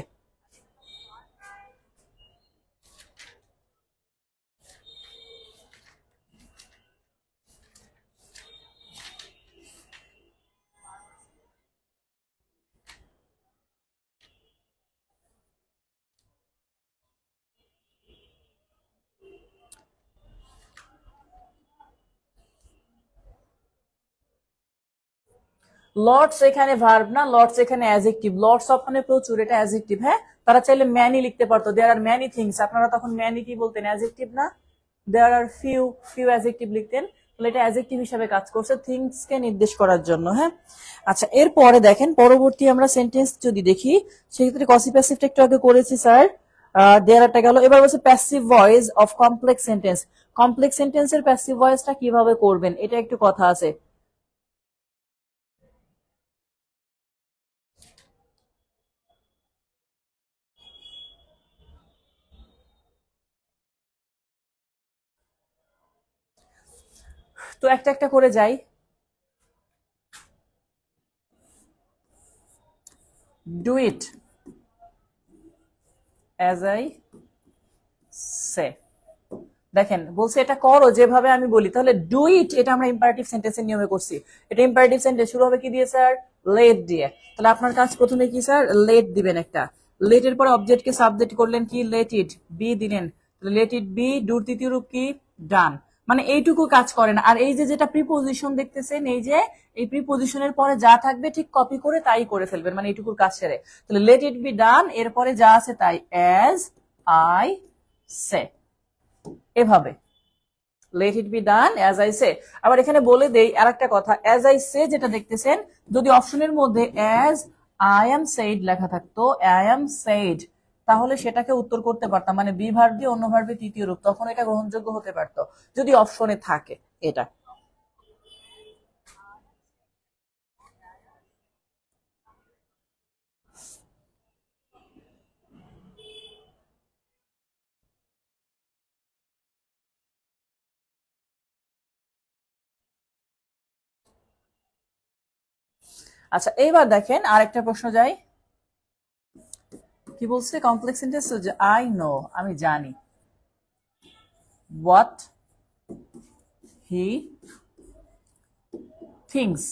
লর্ডস এখানে ভার্ব না, লর্ডস এখানে অ্যাডজেক্টিভ। লর্ডস ওখানে প্রচুর, এটা অ্যাডজেক্টিভ। হ্যাঁ, তারা চাইলে ম্যানি লিখতে পারতো, দেয়ার আর ম্যানি থিংস, আপনারা তখন ম্যানি কি বলতেন, অ্যাডজেক্টিভ না, দেয়ার আর ফিউ, ফিউ অ্যাডজেক্টিভ লিখতেন, তাহলে এটা অ্যাডজেক্টিভ হিসাবে কাজ করছে থিংস কে নির্দেশ করার জন্য। হ্যাঁ, আচ্ছা এরপরে দেখেন পরবর্তী আমরা সেন্টেন্স যদি দেখি, সেক্ষেত্রে কসি প্যাসিভটা একটু আগে করেছি স্যার, দেয়ারটা গেল। এবার বলছে passive voice of complex sentence. Complex সেন্টেন্সের প্যাসিভ ভয়েসটা কিভাবে করবেন, এটা একটু কথা আছে। তো একটা একটা করে যাই। Do it as I say. দেখেন বলছে এটা করো যেভাবে আমি বলি, তাহলে ডু ইট এটা আমরা ইম্পারেটিভ সেন্টেন্সের নিয়মে করছি। এটা ইম্পারেটিভ সেন্টেন্স শুরু হবে কি দিয়ে স্যার, লেট দিয়ে। তাহলে আপনার কাজ প্রথমে কি স্যার, লেট দিবেন একটা। লেট এর পরে অবজেক্টকে সাবজেক্ট করলেন কি, লেট ইট বি দিলেন, লেট ইট বি। ডুর তৃতীয় রূপ কি, ডান। মানে এইটুকু কাজ করেন। আর এই যে যেটা প্রিপোজিশন দেখতেছেন, এই যে এই প্রিপোজিশনের পরে যা থাকবে ঠিক কপি করে তাই করে ফেলবেন, মানে এইটুকুর কাজ সেরে। তাহলে লেট ইট বি ডান, এরপরে যা আছে তাই, অ্যাজ আই সে, এভাবে let it be done as I say. আবার এখানে বলে দেই আর একটা কথা, অ্যাজ আই সে যেটা দেখতেছেন, যদি অপশনের মধ্যে অ্যাজ আই এম সেইড লেখা থাকতো, আই এম সেইড, তাহলে সেটাকে উত্তর করতে পারতাম, মানে বি ভার্ব দিয়ে অন্য ভার্বের তৃতীয় রূপ, তখন এটা গ্রহণযোগ্য হতে পারতো যদি অপশনে থাকে এটা। আচ্ছা এইবার দেখেন আরেকটা প্রশ্ন যাই। কি বলছে, কমপ্লেক্স সেন্টেন্স, আই নো আমি জানি, হোয়াট হি থিংস।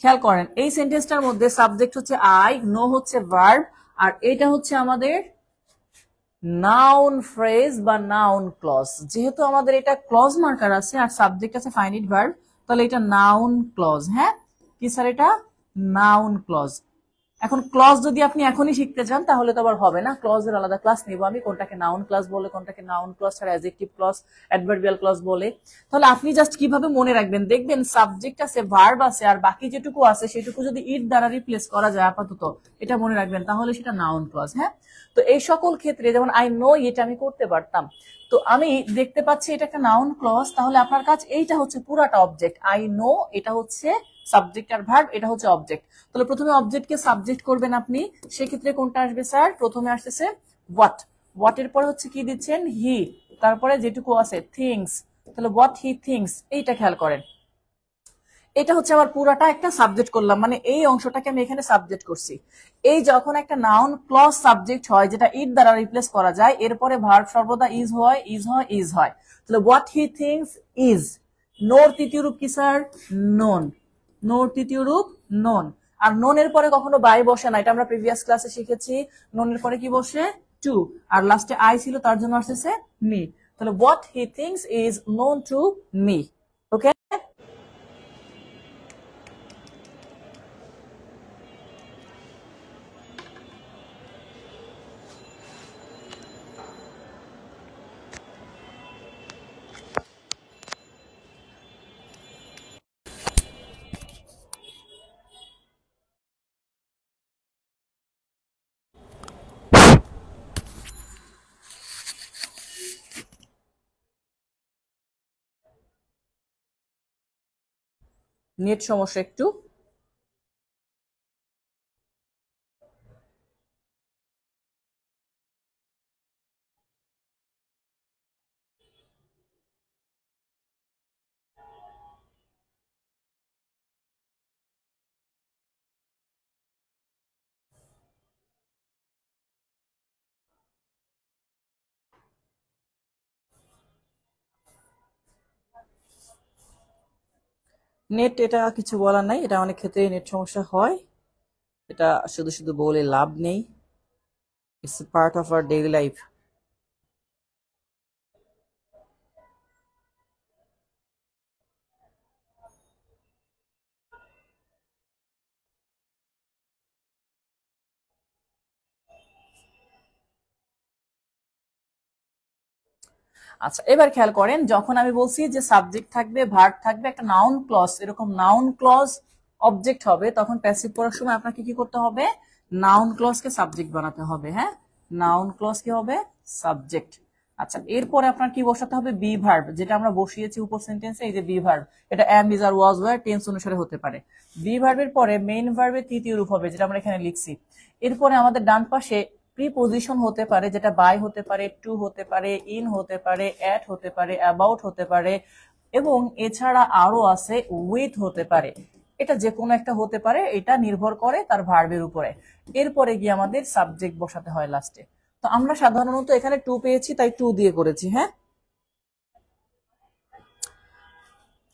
খেয়াল করেন এই সেন্টেন্সটার মধ্যে সাবজেক্ট হচ্ছে আই, নো হচ্ছে ভার্ব, আর এটা হচ্ছে আমাদের নাউন ফ্রেজ বা নাউন ক্লজ। যেহেতু আমাদের এটা ক্লজ মার্কার আছে আর সাবজেক্ট আছে ফাইনিট ভার্ব, তাহলে এটা নাউন ক্লজ। হ্যাঁ, কি স্যার, এটা নাউন ক্লজ। এখন ক্লজ যদি আপনি এখনই শিখতে চান তাহলে তো আবার হবে না, ক্লজের আলাদা ক্লাস নিব আমি, কোনটাকে নাউন ক্লজ বলে, কোনটাকে নাউন ক্লজ ছাড়া অ্যাডজেক্টিভ ক্লজ, অ্যাডভার্বিয়াল ক্লজ বলে। তাহলে আপনি জাস্ট কিভাবে মনে রাখবেন, দেখবেন সাবজেক্ট আছে, ভার্ব আছে, আর বাকি যেটুকু আছে সেটুকু যদি ইট দ্বারা রিপ্লেস করা যায় আপাতত, এটা মনে রাখবেন, তাহলে সেটা নাউন ক্লজ। হ্যাঁ, তো এই সকল ক্ষেত্রে যেমন আই নো এটা আমি করতে পারতাম, তো আমি দেখতে পাচ্ছি এটা একটা নাউন ক্লজ, তাহলে আপনার কাজ এইটা হচ্ছে পুরাটা অবজেক্ট, আই নো এটা হচ্ছে সাবজেক্ট আর ভার্ব, এটা হচ্ছে অবজেক্ট। তাহলে প্রথমে অবজেক্টকে সাবজেক্ট করবেন আপনি, সেক্ষেত্রে কোনটা আসবে স্যার, প্রথমে আসতেছে হোয়াট, হোয়াট এর পরে হচ্ছে কি দিচ্ছেন, হি, তারপরে যেটুকু আছে থিংস, তাহলে হোয়াট হি থিংস, এইটা খেয়াল করেন। এটা হচ্ছে আবার পুরাটা একটা সাবজেক্ট করলাম, মানে এই অংশটাকে আমি এখানে সাবজেক্ট করছি। এই যখন একটা নাউন ক্লজ সাবজেক্ট হয় যেটা ইট দ্বারা রিপ্লেস করা যায়, এরপরে ভার্ব সর্বদা ইজ হয়, ইজ হয়, ইজ হয়। তাহলে হোয়াট হি থিংস ইজ, নোর তৃতীয় রূপ কি স্যার, নোন, নোর তৃতীয় রূপ নোন। আর নোনের পরে কখনো বাই বসে না, এটা আমরা প্রিভিয়াস ক্লাসে শিখেছি। নোনের পরে কি বসে, টু, আর লাস্টে আই ছিল তার জন্য আসতেছে মি। তাহলে what he thinks is known to me. Okay, net সমস্যা একটু। নেট এটা কিছু বলার নাই, এটা অনেক ক্ষেত্রে নেট সমস্যা হয়, এটা শুধু শুধু বলে লাভ নেই, it's part of our daily life. আচ্ছা, এবার খেয়াল করেন, যখন আমি বলছি যে সাবজেক্ট থাকবে, ভার্ব থাকবে, একটা নাউন ক্লজ, এরকম নাউন ক্লজ অবজেক্ট হবে, তখন প্যাসিভ পড়ার সময় আপনাকে কি করতে হবে, নাউন ক্লজকে সাবজেক্ট বানাতে হবে। হ্যাঁ, নাউন ক্লজ কি হবে, সাবজেক্ট। আচ্ছা, এরপরে আপনার কি বসাতে হবে, বি ভার্ব, যেটা আমরা বসিয়েছি উপর সেন্টেন্সে, এই যে বি ভার্ব, এটা am, is, are, was, were tense অনুসারে হতে পারে। বি ভার্বের পরে মেইন ভার্বের তৃতীয় রূপ হবে, যেটা আমরা এখানে লিখছি। এরপরে আমাদের ডান পাশে প্রিপোজিশন হতে পারে, যেটা বাই হতে পারে, টু হতে পারে, ইন হতে পারে, অ্যাট হতে পারে, অ্যাবাউট হতে পারে, এবং এছাড়া আরো আছে উইথ হতে পারে। এটা যে কোনো একটা হতে পারে, এটা নির্ভর করে তার ভার্বের উপরে। এরপরে গিয়ে আমাদের সাবজেক্ট বসাতে হয় লাস্টে। তো আমরা সাধারণত এখানে টু পেয়েছি, তাই টু দিয়ে করেছি। হ্যাঁ,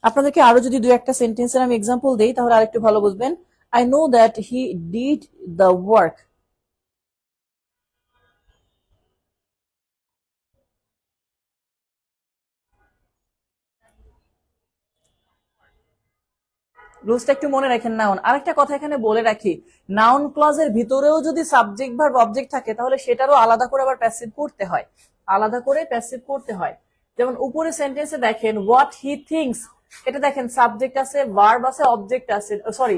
আপনাদেরকে আরো যদি দুই একটা সেন্টেন্সের আমি এক্সাম্পল দেই, তাহলে আরেকটু ভালো বুঝবেন। I know that he did the work. রুলসটা একটু মনে রাখেন। নাউন, আরেকটা কথা এখানে বলে রাখি, নাউন ক্লজের ভিতরেও যদি সাবজেক্ট ভার্ব অবজেক্ট থাকে, তাহলে সেটারও আলাদা করে আবার প্যাসিভ করতে হয়, আলাদা করে প্যাসিভ করতে হয়। যেমন উপরে সেন্টেন্সে দেখেন, হোয়াট হি থিংস, এটা দেখেন সাবজেক্ট আছে, ভার্ব আছে, অবজেক্ট আছে, সরি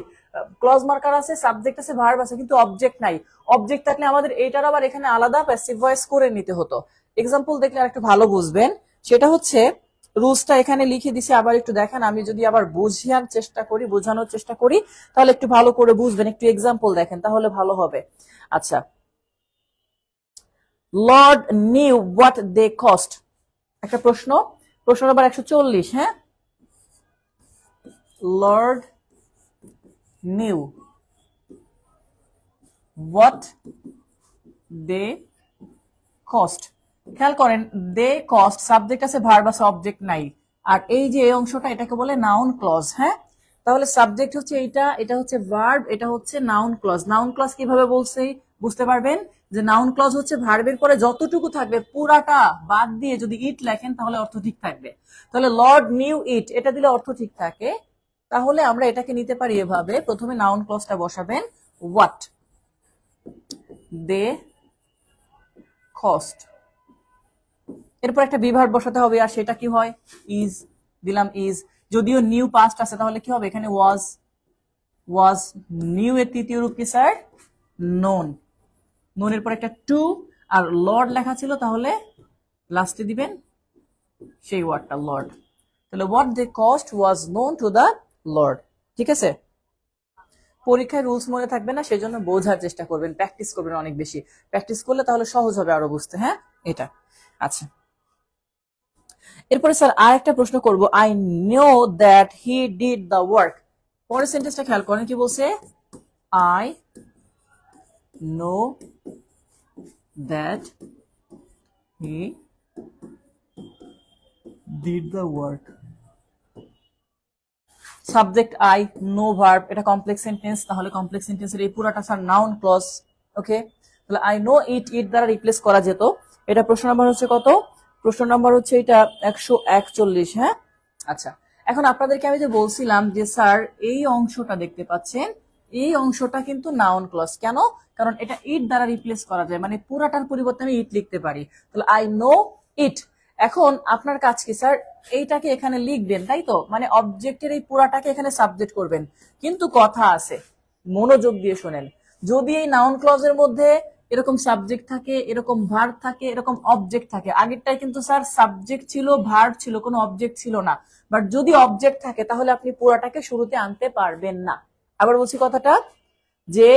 ক্লজ মার্কার আছে, সাবজেক্ট আছে, ভার্ব আছে, কিন্তু অবজেক্ট নাই। অবজেক্ট থাকলে আমাদের এটার আবার এখানে আলাদা প্যাসিভ ভয়েস করে নিতে হতো। এক্সাম্পল দেখলে আর একটু ভালো বুঝবেন। সেটা হচ্ছে, রুলসটা এখানে লিখে দিছি, আবার একটু দেখেন, আমি যদি আবার বোঝানোর চেষ্টা করি, তাহলে একটু ভালো করে বুঝবেন। একটু এক্সাম্পল দেখেন, তাহলে ভালো হবে। আচ্ছা, lord knew what they cost, একটা প্রশ্ন, প্রশ্ন নাম্বার 140। হ্যাঁ, lord knew what they cost. খেয়াল করেন, দে কস্ট, সাবজেক্ট আছে, ভার্ব আছে, অবজেক্ট নাই। আর এই যে এই অংশটা, এটাকে বলে নাউন ক্লজ। হ্যাঁ, তাহলে সাবজেক্ট হচ্ছে এইটা, এটা হচ্ছে ভার্ব, এটা হচ্ছে নাউন ক্লজ। নাউন ক্লজ কিভাবে বলছে বুঝতে পারবেন, যে নাউন ক্লজ হচ্ছে ভার্বের পরে যতটুকু থাকবে পুরাটা বাদ দিয়ে যদি ইট লেখেন, তাহলে অর্থ ঠিক থাকবে। তাহলে লর্ড নিউ ইট, এটা দিলে অর্থ ঠিক থাকে। তাহলে আমরা এটাকে নিতে পারি এভাবে, প্রথমে নাউন ক্লজটা বসাবেন, হোয়াট দে কস্ট, এরপর একটা বিভার্ব বসাতে হবে, আর সেটা কি হয়, ইজ, দিলাম ইজ। যদিও নিউ পাস্ট আছে, তাহলে কি হবে এখানে, ওয়াজ, ওয়াজ। নিউ এর তৃতীয় রূপ কি স্যার, নোন, নোনের পর একটা টু, আর লর্ড লেখা ছিল, তাহলে লাস্টে দিবেন সেই ওয়ার্ডটা, লর্ড। তাহলে what they cost was known to the lord. ঠিক আছে, পরীক্ষায় রুলস মনে থাকবে না, সেজন্য বোঝার চেষ্টা করবেন, প্র্যাকটিস করবেন অনেক বেশি। প্র্যাকটিস করলে তাহলে সহজ হবে আরো বুঝতে। হ্যাঁ, এটা। আচ্ছা, এরপরে স্যার আর একটা প্রশ্ন করব, I know that he did the work. পরের সেন্টেন্সটা খেয়াল করেন, কি বলছে, I know that he did the work. Subject I, know verb, এটা কমপ্লেক্স সেন্টেন্স, তাহলে কমপ্লেক্স সেন্টেন্সের এই পুরাটা স্যার নাউন ক্লজ। ওকে, তাহলে আই নো ইট, ইট দ্বারা রিপ্লেস করা যেত। এটা প্রশ্ন নাম্বার হচ্ছে কত, প্রশ্ন নাম্বার হচ্ছে এটা 141। হ্যাঁ, আচ্ছা, এখন আপনাদেরকে আমি যে বলছিলাম যে স্যার এই অংশটা দেখতে পাচ্ছেন, এই অংশটা কিন্তু নাউন ক্লজ। কেন, কারণ এটা ইট দ্বারা রিপ্লেস করা যায়, মানে পুরাটার পরিবর্তে আমি ইট লিখতে পারি। তাহলে আই নো ইট। এখন আপনার কাজ কি স্যার, এইটাকে এখানে লিখবেন, তাই তো, মানে অবজেক্টের এই পুরাটাকে এখানে সাবজেক্ট করবেন। কিন্তু কথা আছে, মনোযোগ দিয়ে শোনেন, যদি এই নাউন ক্লজের মধ্যে এরকম সাবজেক্ট থাকে, এরকম ভার্ব থাকে, এরকম অবজেক্ট থাকে, আগেরটাই কিন্তু স্যার সাবজেক্ট ছিল, ভার্ব ছিল, কোনো অবজেক্ট ছিল না। বাট যদি অবজেক্ট থাকে, তাহলে আপনি পুরাটাকে শুরুতে আনতে পারবেন না। আবার বলছি কথাটা, যে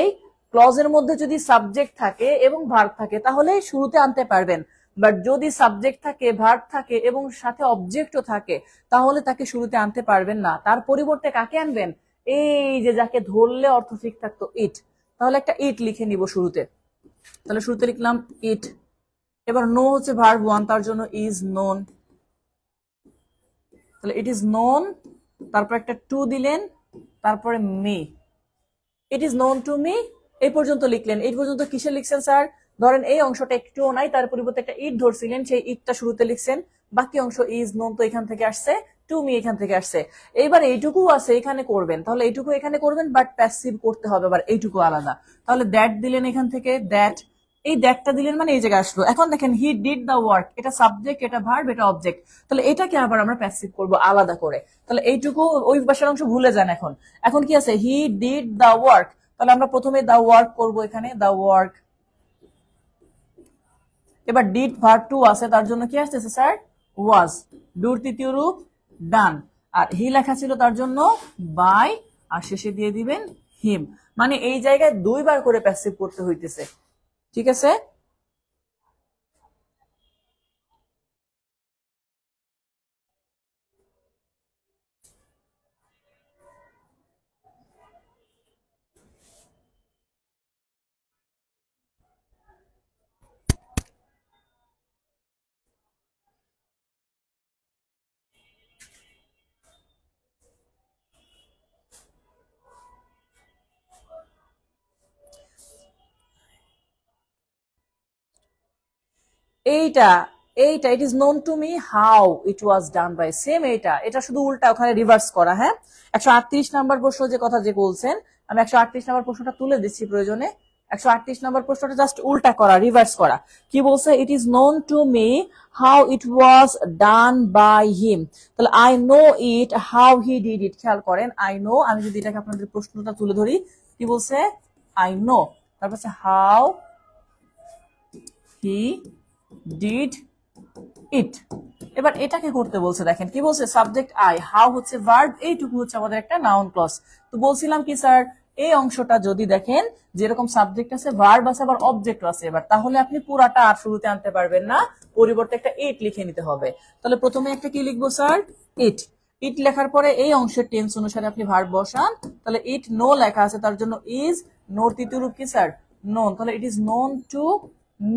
ক্লজের মধ্যে যদি সাবজেক্ট থাকে এবং ভার্ব থাকে, তাহলে শুরুতে আনতে পারবেন। বাট যদি সাবজেক্ট থাকে, ভার্ব থাকে এবং সাথে অবজেক্টও থাকে, তাহলে তাকে শুরুতে আনতে পারবেন না। তার পরিবর্তে কাকে আনবেন, এই যে যাকে ধরলে অর্থ ঠিক থাকতো, ইট। তাহলে একটা ইট লিখে নিব শুরুতে। তাহলে শুরুতে লিখলাম ইট। এবার নো হচ্ছে ভার্ব ওয়ান, তার জন্য ইজ নোন। তাহলে ইট ইজ নোন তারপর একটা টু দিলেন, তারপরে me, it is known to me, এই পর্যন্ত লিখলেন। এই পর্যন্ত কিসে লিখছেন স্যার? ধরেন এই অংশটা একটুও নাই, তার পরিবর্তে একটা ইট ধরছিলেন, সেই ইটটা শুরুতে লিখছেন, বাকি অংশ ইজ নোন তো এখান থেকে আসছে, টু মি এখান থেকে আসছে। এইবার এইটুকু আছে এখানে করবেন, তাহলে এইটুকু এখানে করবেন, বাট প্যাসিভ করতে হবে আবার, এইটুকু আলাদা। তাহলে দ্যাট দিলেন এখান থেকে, দ্যাট, এই দ্যাটটা দিলেন মানে এই জায়গায় আসলো। এখন দেখেন হি ডিড দ্য ওয়ার্ক, এটা সাবজেক্ট, এটা ভার্ব, এটা অবজেক্ট, তাহলে এটাকে আবার আমরা প্যাসিভ করব আলাদা করে। তাহলে এইটুকু ওই পাশের অংশ ভুলে যান। এখন এখন কি আছে? হি ডিড দ্য ওয়ার্ক, তাহলে আমরা প্রথমে দা ওয়ার্ক করব, এখানে দা ওয়ার্ক। এবার ডিড ভার্ব টু আছে, তার জন্য কি আসতেছে স্যার? ওয়াজ। ডুর তৃতীয় রূপ ডান, আর হি লেখা ছিল তার জন্য বাই, আর শেষে দিয়ে দিবেন হিম। মানে এই জায়গায় দুইবার করে প্যাসিভ করতে হইতেছে, ঠিক আছে? এইটা এইটা it is known to me how it was done by, same এটা শুধু উল্টা, ওখানে রিভার্স করা। হ্যাঁ, 138 নাম্বার প্রশ্ন যে কথা যে বলছেন, আমি 138 নাম্বার প্রশ্নটা তুলে দিচ্ছি প্রয়োজনে। 138 নাম্বার প্রশ্নটা জাস্ট উল্টা করা, রিভার্স করা। কি বলছে? It is known to me how it was done by him, তাহলে I know it how he did it. খেয়াল করেন, আই নো, আমি যদি এটাকে আপনাদের প্রশ্নটা তুলে ধরি, কি বলছে? আই নো, তারপর হাউ হি ডিড ইট। এবার এটাকে করতে বলছে, দেখেন কি বলছে? সাবজেক্ট আই, হাউ হচ্ছে ভার্ব, এইটুকু হচ্ছে আমাদের একটা নাউন ক্লজ। তো বলছিলাম কি স্যার, এই অংশটা যদি দেখেন যেরকম সাবজেক্ট আছে, ভার্ব আছে, আবার অবজেক্ট আছে, এবার তাহলে আপনি পুরাটা আর শুরুতে আনতে পারবেন না, পরিবর্তে একটা ইট লিখে নিতে হবে। তাহলে প্রথমে একটা কি লিখবো স্যার? ইট। ইট লেখার পরে এই অংশের টেন্স অনুসারে আপনি ভার্ব বসান। তাহলে ইট নো লেখা আছে, তার জন্য ইজ, নোর তৃতীয় রূপ কি স্যার? নোন, তাহলে ইট ইজ নোন টু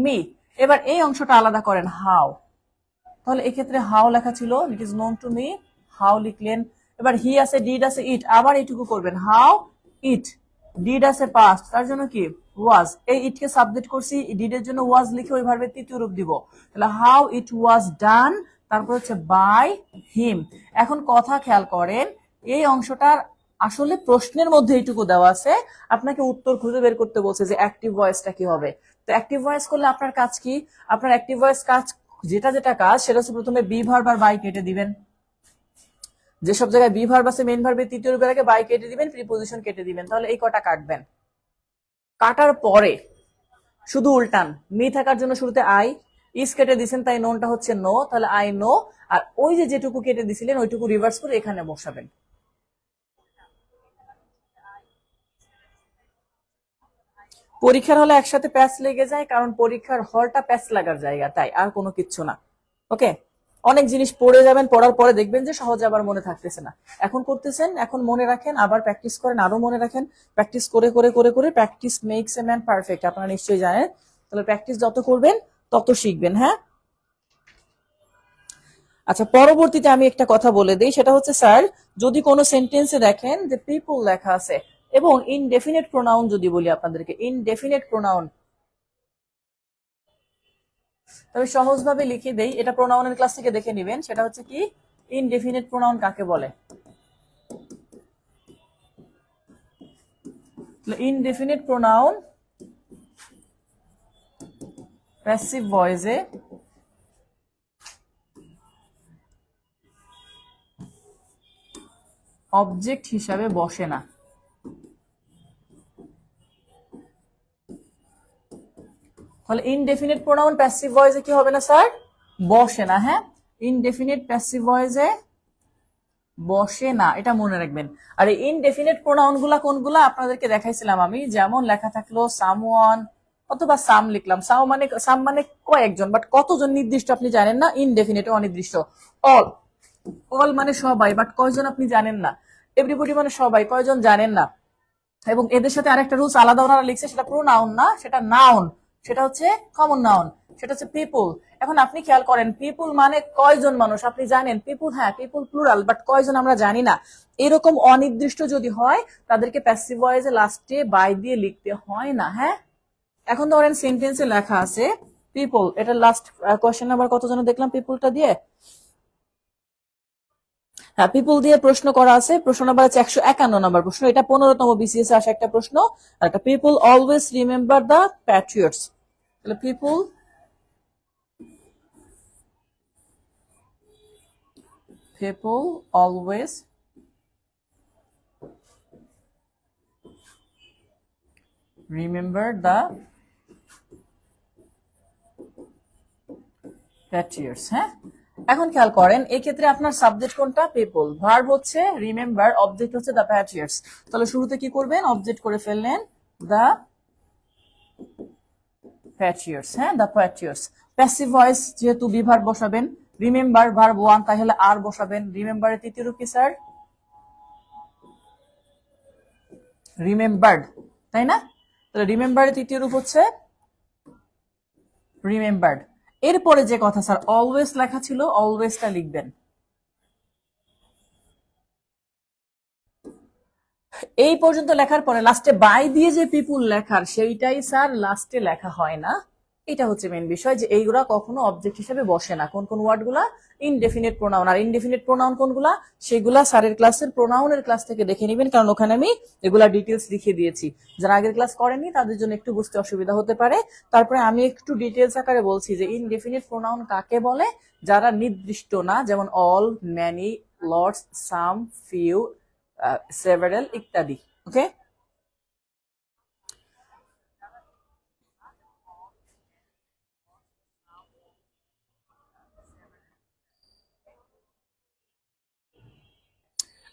মি। এবার এই অংশটা আলাদা করেন, হাউ, তাহলে এক্ষেত্রে হাউ লেখা ছিল, ইট is known to me, how লিখলেন। এবার হি আছে, ডিড আছে, ইট, আবার এইটুকু করবেন, হাউ ইট। ডিড আছে পাস্ট, তার জন্য কি? ওয়াজ। এই ইটকে সাবজেক্ট করছি, ডিডের জন্য ওয়াজ লিখে ওই ভার্বের তৃতীয় রূপ দিব। তাহলে হাউ ইট ওয়াজ ডান, তারপর হচ্ছে বাই হিম। এখন কথা খেয়াল করেন, এই অংশটার আসলে প্রশ্নের মধ্যে এইটুকু দেওয়া আছে, আপনাকে উত্তর খুঁজে বের করতে বলছে যে অ্যাক্টিভ ভয়েসটা কি হবে। তো অ্যাক্টিভ ভয়েস করলে আপনার কাজ কি? আপনার অ্যাক্টিভ ভয়েস কাজ যেটা কাজ, সেটা হচ্ছে প্রথমে বি ভার্ব আর বাই কেটে দিবেন। যেসব জায়গায় বি ভার্ব আছে, মেইন ভার্বের তৃতীয় রূপের আগে বাই কেটে দিবেন, প্রিপোজিশন কেটে দিবেন। তাহলে এই কটা কাটবেন। কাটার পরে শুধু উল্টান, মি থাকার জন্য শুরুতে আই, ইস কেটে দিছেন, তাই নোনটা হচ্ছে নো, তাহলে আই নো। আর ওই যে যেটুকু কেটে দিছিলেন ওইটুকু রিভার্স করে এখানে বসাবেন। পরীক্ষার হলে একসাথে প্যাচ লেগে যায়, কারণ পরীক্ষার হলটা প্যাচ লাগার জায়গা, তাই আর কোনো কিচ্ছু না। ওকে, অনেক জিনিস পড়ে যাবেন, পড়ার পরে দেখবেন যে সহজে আবার মনে থাকতেছে না। এখন করতেছেন, এখন মনে রাখেন, আবার প্র্যাকটিস করেন, আরো মনে রাখেন। প্র্যাকটিস করে করে করে করে practice makes a man perfect, আপনারা নিশ্চয়ই জানেন। তাহলে প্র্যাকটিস যত করবেন তত শিখবেন। হ্যাঁ, আচ্ছা, পরবর্তীতে আমি একটা কথা বলে দিই, সেটা হচ্ছে স্যার, যদি কোনো সেন্টেন্সে দেখেন যে পিপল লেখা আছে এবং ইনডেফিনিট প্রোনাউন, যদি বলি আপনাদেরকে ইনডেফিনিট প্রোনাউন, তবে সহজভাবে লিখে দেই, এটা প্রোনাউনের ক্লাস থেকে দেখে নেবেন। সেটা হচ্ছে কি, ইনডেফিনিট প্রোনাউন কাকে বলে? ইনডেফিনিট প্রোনাউন প্যাসিভ ভয়েসে অবজেক্ট হিসাবে বসে না। তাহলে ইনডেফিনিট প্রোনাউন প্যাসিভ ভয়েসে কি হবে না স্যার? বসে না। হ্যাঁ, ইনডেফিনিট প্যাসিভ ভয়েসে বসে না, এটা মনে রাখবেন। আর এই ইনডেফিনিট প্রোনাউন গুলা কোনগুলা আপনাদেরকে দেখাইছিলাম আমি, যেমন লেখা থাকলো সামওয়ান অথবা সাম লিখলাম। সাম মানে কয়েকজন, বাট কতজন নির্দিষ্ট আপনি জানেন না, ইনডেফিনিট অনির্দিষ্ট। অল, অল মানে সবাই, বাট কয়জন আপনি জানেন না। এভরিবডি মানে সবাই, কয়জন জানেন না। এবং এদের সাথে আরেকটা রুলস আলাদা ওনারা লিখছে, সেটা প্রোনাউন না, সেটা নাউন, সেটা হচ্ছে কমন নাউন, সেটা হচ্ছে পিপল। এখন আপনি খেয়াল করেন পিপুল মানে কয়জন মানুষ আপনি জানেন, পিপুল হ্যাঁ পিপুল প্লুরাল, বাট কয়জন আমরা জানি না। এরকম অনির্দিষ্ট যদি হয় তাদেরকে প্যাসিভ ভয়েসে লাস্টে বাই দিয়ে লিখতে হয় না। হ্যাঁ, এখন ধরেন সেন্টেন্সে লেখা আছে পিপল, এটা লাস্ট কোয়েশ্চেন নাম্বার কত জন দেখলাম পিপলটা দিয়ে, হ্যাঁ পিপল দিয়ে প্রশ্ন করা আছে, প্রশ্ন নাম্বার আছে 151 নম্বর প্রশ্ন, এটা 15তম বিসিএস আসা একটা প্রশ্ন। আর একটা people always remember the Patriots, তাহলে people always remember the patriots। হ্যাঁ, এখন খেয়াল করেন এই ক্ষেত্রে আপনার সাবজেক্ট কোনটা, পিপল, ভার্ব হচ্ছে রিমেম্বার, অবজেক্ট হচ্ছে দ্য প্যাট্রিয়টস। তাহলে শুরুতে কি করবেন, অবজেক্ট করে ফেললেন দ্য প্যাট্রিয়টস। হ্যাঁ, দ্য প্যাট্রিয়টস। প্যাসিভ ভয়েস যেহেতু বিভার্ব বসাবেন, রিমেম্বার ভার্ব ওয়ান, তাহলে আর বসাবেন। রিমেম্বারের তৃতীয় রূপ কি স্যার, রিমেম্বার্ড, তাই না? তাহলে রিমেম্বারের তৃতীয় রূপ হচ্ছে রিমেম্বার্ড। এরপরে যে কথা স্যার অলওয়েজ লেখা ছিল, অলওয়েজটা লিখবেন। এই পর্যন্ত লেখার পরে লাস্টে বাই দিয়ে যে পিপুল লেখার সেইটাই স্যার লাস্টে লেখা হয় না। এটা হচ্ছে মেন বিষয় যে এইগুলা কখনো অবজেক্ট হিসেবে বসে না। কোন কোন ওয়ার্ড গুলা, ইনডেফিনিট প্রোনাউন। আর ইনডেফিনিট প্রোনাউন কোনগুলা, সেগুলা স্যারের ক্লাসের প্রোনাউনের ক্লাস থেকে দেখে নেবেন, কারণ ওখানে আমি এগুলা ডিটেলস লিখে দিয়েছি। যারা আগের ক্লাস করেনি তাদের জন্য একটু বুঝতে অসুবিধা হতে পারে। তারপরে আমি একটু ডিটেলস আকারে বলছি যে ইনডেফিনিট প্রোনাউন কাকে বলে, যারা নির্দিষ্ট না, যেমন অল, ম্যানি, লটস, সাম, ফিউ, সেভারাল ইত্যাদি। ওকে,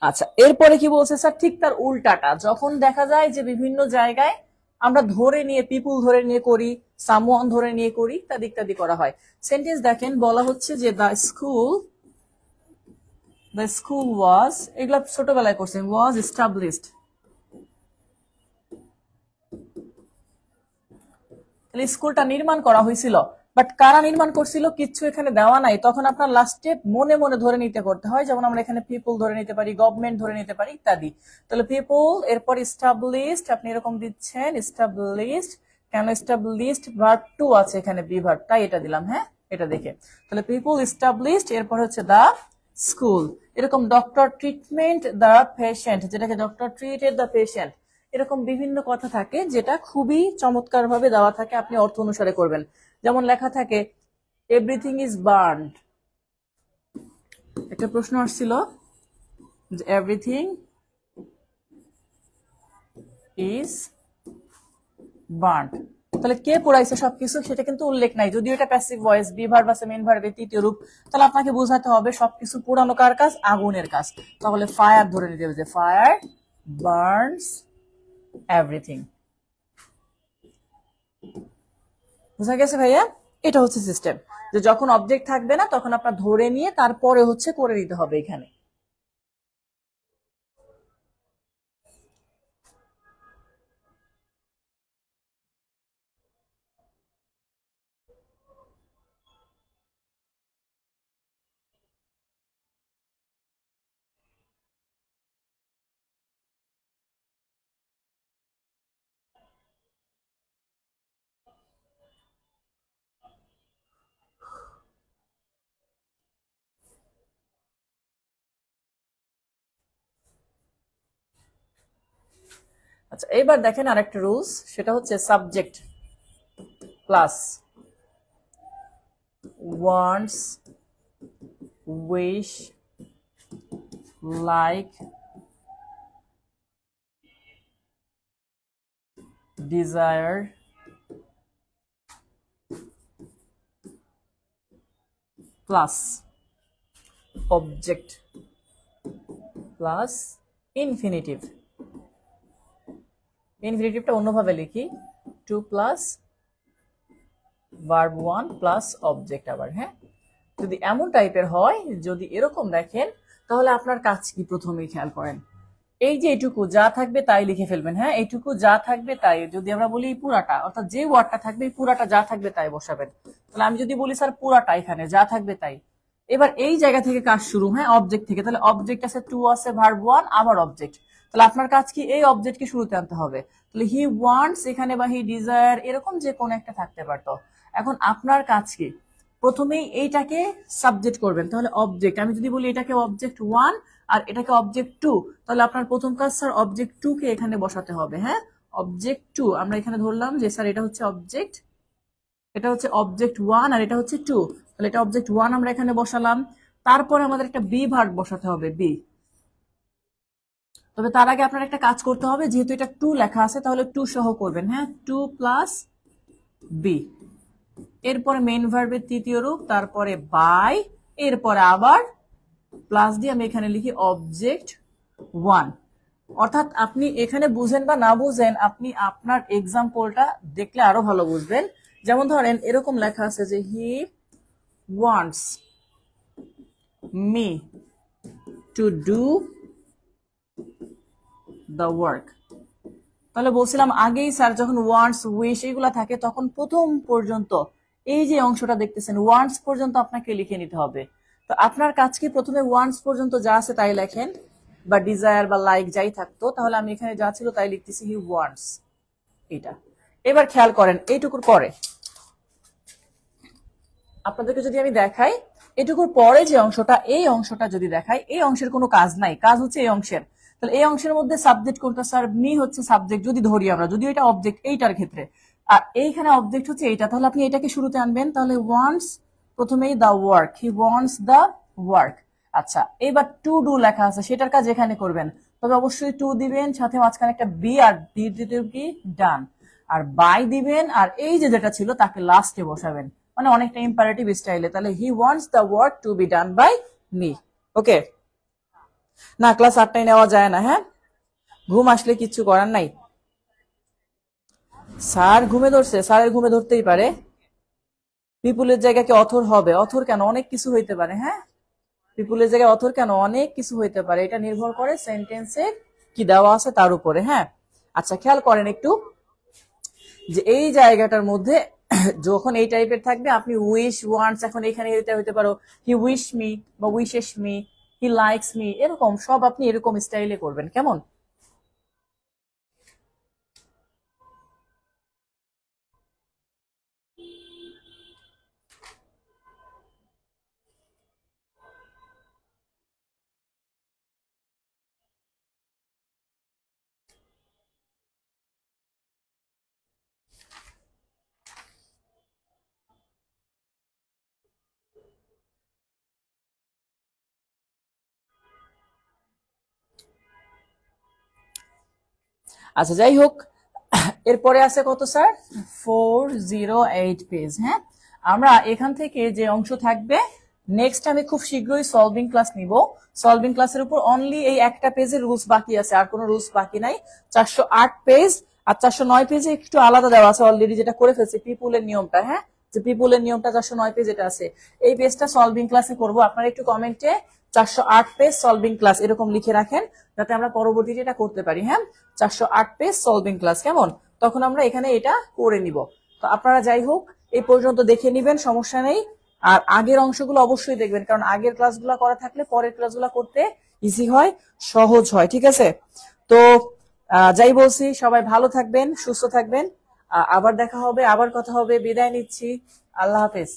আচ্ছা এরপরে কি বলছে স্যার, ঠিক তার উল্টাটা, যখন দেখা যায় যে বিভিন্ন জায়গায় আমরা ধরে নিয়ে পিপুল ধরে নিয়ে করি, সামওয়ান ধরে নিয়ে করি, ইত্যাদি ইত্যাদি করা হয়। সেন্টেন্স দেখেন, বলা হচ্ছে যে দ্য স্কুল ওয়াজ, এগুলা ছোটবেলায় করছেন, ওয়াজ এস্টাবলিশড। তাহলে স্কুলটা নির্মাণ করা হয়েছিল, বাট কারা নির্মাণ করছিল কিচ্ছু এখানে দেওয়া নাই, তখন আপনার লাস্টে মনে মনে ধরে নিতে করতে হয়। যেমন আমরা এখানে পিপল ধরে নিতে পারি, গভর্নমেন্ট ধরে নিতে পারি ইত্যাদি। তাহলে পিপল, এরপর এস্টাবলিশড, আপনি এরকম দিচ্ছেন এস্টাবলিশড, কেন এস্টাবলিশড, ভার্ব টু আছে এখানে, বি ভার্ব, তাই এটা দিলাম। হ্যাঁ, এটা দেখে, তাহলে পিপল এস্টাবলিশড, এরপর হচ্ছে দা স্কুল। এরকম ডক্টর ট্রিটমেন্ট দা পেশেন্ট, যেটাকে ডক্টর ট্রিটেড দা পেশেন্ট, এরকম বিভিন্ন কথা থাকে যেটা খুবই চমৎকার ভাবে দেওয়া থাকে, আপনি অর্থ অনুসারে করবেন। যেমন লেখা থাকে এভরিথিং ইজ বার্নড, একটা প্রশ্ন আসছিল যে এভরিথিং ইজ বার্নড, তাহলে কে পোড়াইছে সবকিছু সেটা কিন্তু উল্লেখ নাই, যদিও এটা প্যাসিভ ভয়েস, বি ভার্ব আছে, মেইন ভার্বের তৃতীয় রূপ। তাহলে আপনাকে বোঝাতে হবে সবকিছু পোড়ানো কার কাজ, আগুনের কাজ। তাহলে ফায়ার ধরে নিতে হবে যে ফায়ার বার্নস এভরিথিং। বুঝা গেছে ভাইয়া? এটা হচ্ছে সিস্টেম, যে যখন অবজেক্ট থাকবে না তখন আপনার ধরে নিয়ে তারপরে হচ্ছে করে নিতে হবে এখানে। আচ্ছা এবার দেখেন আরেকটা রুলস, সেটা হচ্ছে subject plus wants, wish, like, desire, plus object plus infinitive. ইনফিনিটিভটা অন্যভাবে লিখি, to plus verb one plus object আবার। হ্যাঁ, যদি এমন টাইপের হয়, যদি এরকম দেখেন, তাহলে আপনার কাজ কি প্রথমেই খেয়াল করেন, এই যে এইটুকু যা থাকবে তাই লিখে ফেলবেন। হ্যাঁ, এইটুকু যা থাকবে তাই, যদি আমরা বলি পুরাটা, অর্থাৎ যে ওয়ার্ডটা থাকবে এই পুরাটা যা থাকবে তাই বসাবেন। তাহলে আমি যদি বলি স্যার পুরাটা এখানে যা থাকবে তাই, এবার এই জায়গা থেকে কাজ শুরু। হ্যাঁ, অবজেক্ট থেকে, তাহলে অবজেক্ট আছে টু আছে ভার্ব ওয়ান আবার অবজেক্ট, তাহলে আপনার কাজ কি এই অবজেক্টকে শুরুতে আনতে হবে। তাহলে হি ওয়ান্টস এখানে বা হি ডিজায়ার এরকম যে কোনো একটা থাকতে পারতো। এখন আপনার কাজ কি, প্রথমেই এইটাকে সাবজেক্ট করবেন, তাহলে অবজেক্ট, আমি যদি বলি এটাকে অবজেক্ট ওয়ান আর এটাকে অবজেক্ট টু, তাহলে আপনার প্রথম কাজ স্যার অবজেক্ট টু কে এখানে বসাতে হবে। হ্যাঁ, অবজেক্ট টু আমরা এখানে ধরলাম যে স্যার এটা হচ্ছে অবজেক্ট, এটা হচ্ছে অবজেক্ট ওয়ান আর এটা হচ্ছে টু, তাহলে এটা অবজেক্ট ওয়ান আমরা এখানে বসালাম। তারপরে আমাদের একটা বি ভার্ব বসাতে হবে, বি। তবে তার আগে আপনার একটা কাজ করতে হবে, যেহেতু এটা টু লেখা আছে তাহলে টু সহ করবেন। হ্যাঁ, টু প্লাস বি, এরপরে মেইন ভার্বের তৃতীয় রূপ, তারপরে বাই, এরপরে আবার প্লাস দিয়ে আমি এখানে লিখি অবজেক্ট ওয়ান। অর্থাৎ আপনি এখানে বুঝেন বা না বুঝেন, আপনি আপনার এক্সাম্পলটা দেখলে আরো ভালো বুঝবেন। যেমন ধরেন এরকম লেখা আছে যে he wants me to do the work, তাহলে বলছিলাম আগেই স্যার যখন ওয়ান্টস উইশ এগুলা থাকে তখন প্রথম পর্যন্ত এই যে অংশটা দেখতেছেন ওয়ান্টস পর্যন্ত আপনাকে লিখে নিতে হবে। তো আপনার কাজ কি, প্রথমে ওয়ান্টস পর্যন্ত যা আছে তাই লেখেন, বা ডিজায়ার বা লাইক যাই থাকতো, তাহলে আমি এখানে যা ছিল তাই লিখতেছি, হি ওয়ান্টস এটা। এবার খেয়াল করেন এইটুকুর পরে আপনাদেরকে যদি আমি দেখাই, এটুকুর পরে যে অংশটা, এই অংশটা যদি দেখাই, এই অংশের কোনো কাজ নাই, কাজ হচ্ছে এই অংশের। তাহলে এই অংশের মধ্যে সাবজেক্ট কোনটা স্যার, মি হচ্ছে সাবজেক্ট যদি ধরি আমরা, যদি এটা অবজেক্ট এইটার ক্ষেত্রে, আর এইখানে অবজেক্ট হচ্ছে এইটা, তাহলে আপনি এটাকে শুরুতে আনবেন। তাহলে ওয়ান্টস প্রথমেই the work, he wants the work. আচ্ছা, এবার টু ডু লেখা আছে সেটার কাজ এখানে করবেন, তবে অবশ্যই টু দিবেন, সাথে মাঝখানে একটা বি আর ডি দিতে কি ডান, আর বাই দিবেন, আর এই যে যেটা ছিল তাকে লাস্টে বসাবেন, মানে অনেকটা ইম্পারেটিভ স্টাইলে। তাহলে he wants the work to be done by me. Okay, না ক্লাস 8টায় নেওয়া যায় না। হ্যাঁ, ঘুম আসলে কিচ্ছু করার নাই। স্যার ঘুমে ধরছে, স্যারের ঘুমে ধরতেই পারে। পিপুলের জায়গায় কি অথর হবে? অথর কেন, অনেক কিছু হইতে পারে। হ্যাঁ, পিপুলের জায়গায় অথর কেন, অনেক কিছু হইতে পারে, এটা নির্ভর করে সেন্টেন্সে কি দেওয়া আছে তার উপরে। হ্যাঁ, আচ্ছা খেয়াল করেন একটু যে এই জায়গাটার মধ্যে যখন এই টাইপের থাকবে, আপনি উইশ ওয়ান্টস, এখন এখানে এটা হইতে পারো হি উইশ মি বা wishes me, he likes me, এরকম সব আপনি এরকম স্টাইলে করবেন। কেমন? আচ্ছা যাই হোক, এরপরে আছে কত স্যার, 408 পেজ। হ্যাঁ, আমরা এখান থেকে যে অংশ থাকবে, নেক্সট আমি খুব শীঘ্রই সলভিং ক্লাস নিব। সলভিং ক্লাসের উপর অনলি এই একটা পেজের রুলস বাকি আছে, আর কোনো রুলস বাকি নাই। 408 পেজ আর 409 পেজে একটু আলাদা দেওয়া আছে অলরেডি, যেটা করে ফেলছি পিপুলের নিয়মটা। হ্যাঁ, যে পিপুলের নিয়মটা 409 পেজ এটা আছে, এই পেজটা সলভিং ক্লাসে করব। আপনারা একটু কমেন্টে 408 পেজ সলভিং ক্লাস এরকম লিখে রাখেন, যাতে আমরা পরবর্তীতে এটা করতে পারি। হ্যাঁ, 408 পেজ সলভিং ক্লাস, কেমন? তখন আমরা এখানে এটা করে নিব। তো আপনারা যাই হোক এই পর্যন্ত দেখে নিবেন, সমস্যা নেই। আর আগের অংশগুলো অবশ্যই দেখবেন, কারণ আগের ক্লাসগুলো করা থাকলে পরের ক্লাসগুলো করতে ইজি হয়, সহজ হয়। ঠিক আছে, তো যাই বলছি, সবাই ভালো থাকবেন, সুস্থ থাকবেন, আবার দেখা হবে, আবার কথা হবে। বিদায় নিচ্ছি, আল্লাহ হাফেজ।